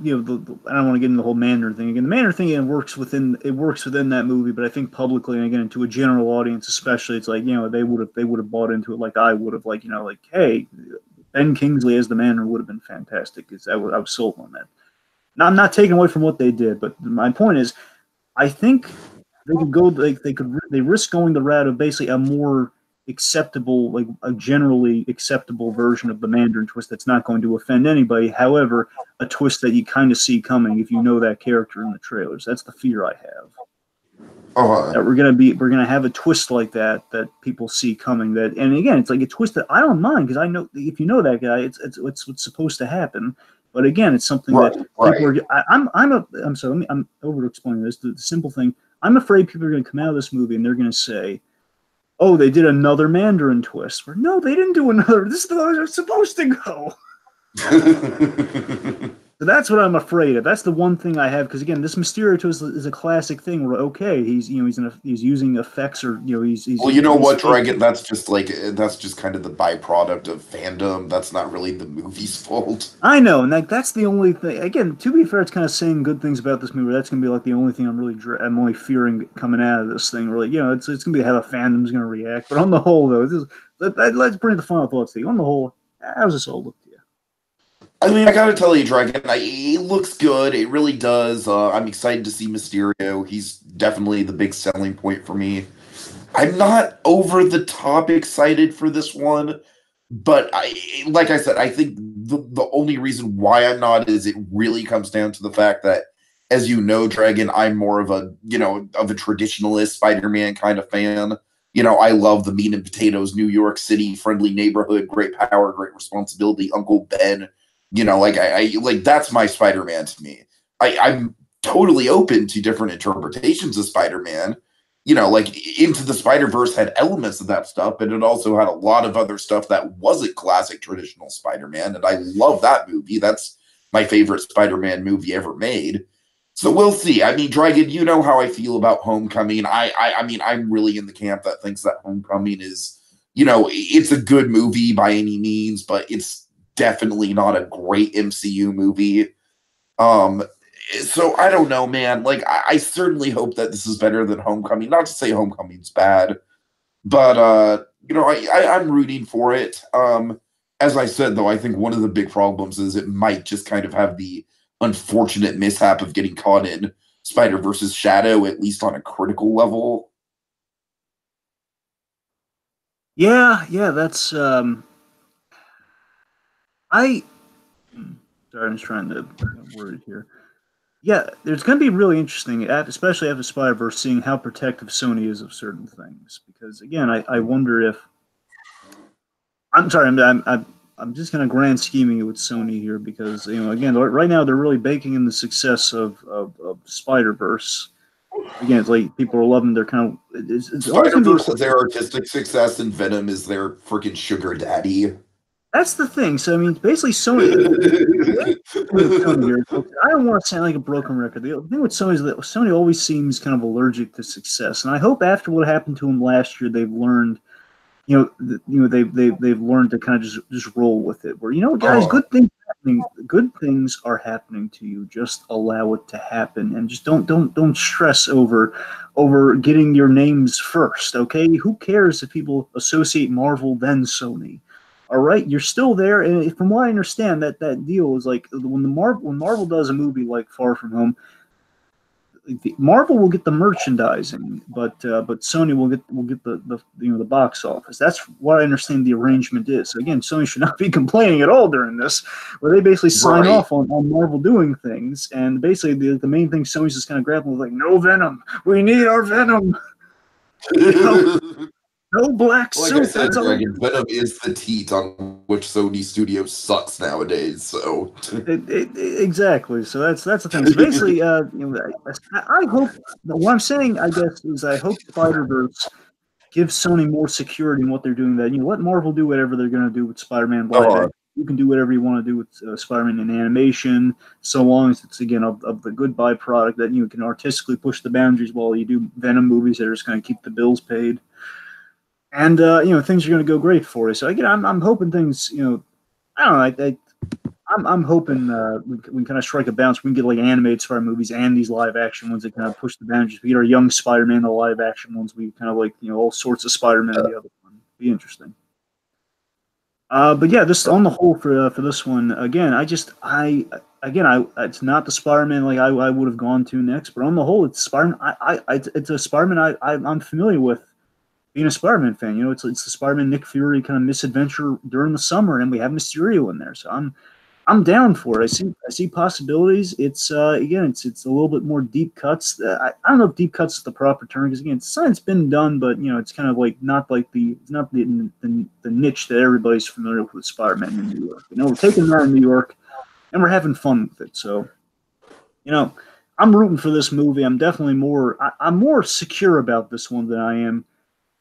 want to get into the whole Mandarin thing again. The Mandarin thing works within that movie, but I think publicly and again to a general audience, especially, it's like they would have bought into it like I would have, like hey, Ben Kingsley as the Mandarin would have been fantastic. I was sold on that. Now I'm not taking away from what they did, but my point is, I think they risk going the route of basically a more acceptable, like a generally acceptable version of the Mandarin twist that's not going to offend anybody. However, a twist that you kind of see coming if you know that character in the trailers. That's the fear I have. Uh-huh. That we're gonna have a twist like that people see coming. And again, it's like a twist that I don't mind because I know if you know that guy, it's what's supposed to happen. But again, it's something Right, that people right. are. I'm sorry. I'm over explaining this. The simple thing. I'm afraid people are going to come out of this movie and they're going to say, "Oh, they did another Mandarin twist." Or no, they didn't do another. This is the way it's supposed to go. So that's what I'm afraid of. That's the one thing I have because again, this Mysterio twist is a classic thing where okay, he's using effects or Well, you know he's what, fake. Dragon? That's just kind of the byproduct of fandom. That's not really the movie's fault. I know, and that's the only thing. Again, to be fair, it's kind of saying good things about this movie. That's gonna be like the only thing I'm only fearing coming out of this thing. Really, it's gonna be how the fandom's gonna react. But on the whole, though, let's bring the final thoughts to you. On the whole, how's this all look to you? I mean, I gotta tell you, Dragon, it looks good. It really does. I'm excited to see Mysterio. He's definitely the big selling point for me. I'm not over the top excited for this one, but like I said, I think the only reason why I'm not is it really comes down to the fact that, as you know, Dragon, I'm more of a of a traditionalist Spider-Man kind of fan. I love the meat and potatoes, New York City, friendly neighborhood, great power, great responsibility, Uncle Ben. Like I like that's my Spider-Man to me. I'm totally open to different interpretations of Spider-Man. Like Into the Spider Verse had elements of that stuff, but it also had a lot of other stuff that wasn't classic traditional Spider Man. And I love that movie. That's my favorite Spider Man movie ever made. So we'll see. I mean, Dragon, you know how I feel about Homecoming. I mean, I'm really in the camp that thinks that Homecoming is, it's a good movie by any means, but it's definitely not a great MCU movie. Um, so I don't know, man. Like I certainly hope that this is better than Homecoming. Not to say Homecoming's bad, but I'm rooting for it. As I said though, I think one of the big problems is it might just kind of have the unfortunate mishap of getting caught in Spider versus Shadow, at least on a critical level. Yeah, that's I. Sorry, I'm just trying to word it here. Yeah, it's going to be really interesting, especially after Spider Verse, seeing how protective Sony is of certain things. Because again, I wonder if I'm sorry, I'm just kind of grand scheming it with Sony here because again right now they're really baking in the success of Spider Verse. Again, it's like people are loving their kind of it's always Spider going to be a Verse is their artistic success, and Venom is their freaking sugar daddy. that's the thing. So I mean, basically, Sony. With Sony here, I don't want to sound like a broken record. The thing with Sony is that Sony always seems kind of allergic to success, and I hope after what happened to them last year, they've learned. They've learned to kind of just roll with it. Where guys, Oh, good things are happening to you. Just allow it to happen, and just don't stress over getting your names first. Okay, who cares if people associate Marvel then Sony? All right, you're still there, and from what I understand, that deal is like when Marvel does a movie like Far From Home, Marvel will get the merchandising, but Sony will get the box office. That's what I understand the arrangement is. So again, Sony should not be complaining at all during this, where they basically sign right. off on Marvel doing things, and basically the main thing Sony's just kind of grappling with like no Venom, we need our Venom, no no black Like I suit. said, That's all. Dragon, Venom is the teat on which Sony Studios sucks nowadays. So, Exactly. So that's the thing. So basically, I hope what I'm saying, I guess, is I hope Spider Verse gives Sony more security in what they're doing. That let Marvel do whatever they're going to do with Spider-Man live uh, action. You can do whatever you want to do with Spider-Man in animation, so long as it's again of the good byproduct that you can artistically push the boundaries while you do Venom movies that are just going to keep the bills paid. And things are going to go great for you. So again, I'm hoping things. I don't know. I'm hoping we can kind of strike a balance. We can get like animated Spider movies and these live action ones that kind of push the boundaries. We get our young Spider-Man, the live action ones. We kind of like all sorts of Spider-Man in the other one. Be interesting. But yeah, this on the whole for this one again. It's not the Spider-Man like I would have gone to next, but on the whole, it's Spider-Man. It's a Spider-Man I'm familiar with being a Spider-Man fan. It's the Spider-Man Nick Fury kind of misadventure during the summer, and we have Mysterio in there, so I'm down for it. I see possibilities. It's again, it's a little bit more deep cuts. I don't know if deep cuts is the proper term because again, it's been done, but it's kind of like not like the niche that everybody's familiar with Spider-Man in New York. We're taking that in New York and we're having fun with it. So you know, I'm rooting for this movie. I'm definitely I'm more secure about this one than I am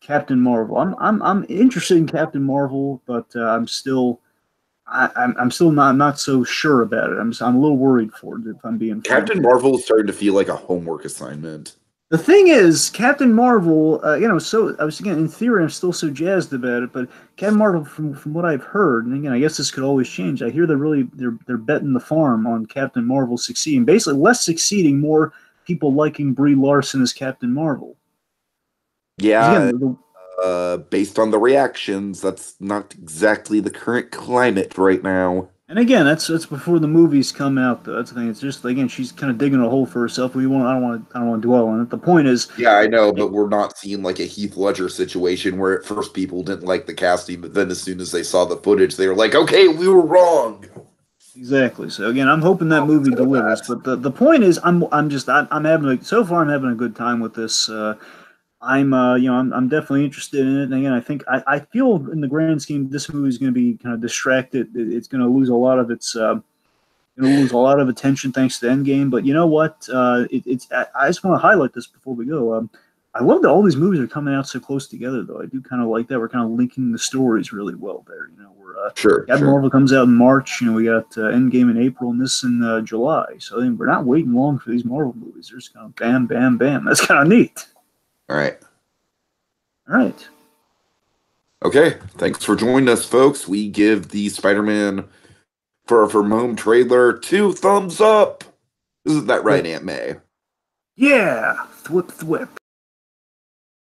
Captain Marvel. I'm interested in Captain Marvel, but I'm still I'm still not so sure about it. I'm a little worried for it, if I'm being frank. Captain Marvel is starting to feel like a homework assignment. The thing is, Captain Marvel, so I was again in theory, I'm still so jazzed about it, but Captain Marvel, from what I've heard, and again, I guess this could always change. I hear they're betting the farm on Captain Marvel succeeding, basically less succeeding, more people liking Brie Larson as Captain Marvel. Because again, Yeah, based on the reactions, that's not exactly the current climate right now. and again, that's before the movies come out. Though. That's the thing. It's just again, she's kind of digging a hole for herself. I don't want to dwell on it. The point is, Yeah, I know, but we're not seeing like a Heath Ledger situation where at first people didn't like the casting, but then as soon as they saw the footage, they were like, "Okay, we were wrong." exactly. So again, I'm hoping that I'm movie upset with delivers. that. But the point is, I'm having so far I'm having a good time with this. I'm definitely interested in it. And again, I feel in the grand scheme, this movie is going to be kind of distracted. It's going to lose a lot of its. Going to lose a lot of attention thanks to Endgame. But you know what? I just want to highlight this before we go. I love that all these movies are coming out so close together, though. I do kind of like that. We're kind of linking the stories really well there. We're Sure, Captain sure. Marvel comes out in March. We got Endgame in April, and this in July. So I mean, we're not waiting long for these Marvel movies. They're just kind of bam, bam, bam. That's kind of neat. All right. All right. Okay. Thanks for joining us, folks. We give the Spider-Man from Home trailer 2 thumbs up. Isn't that right, Yep. Aunt May? Yeah. Thwip, thwip.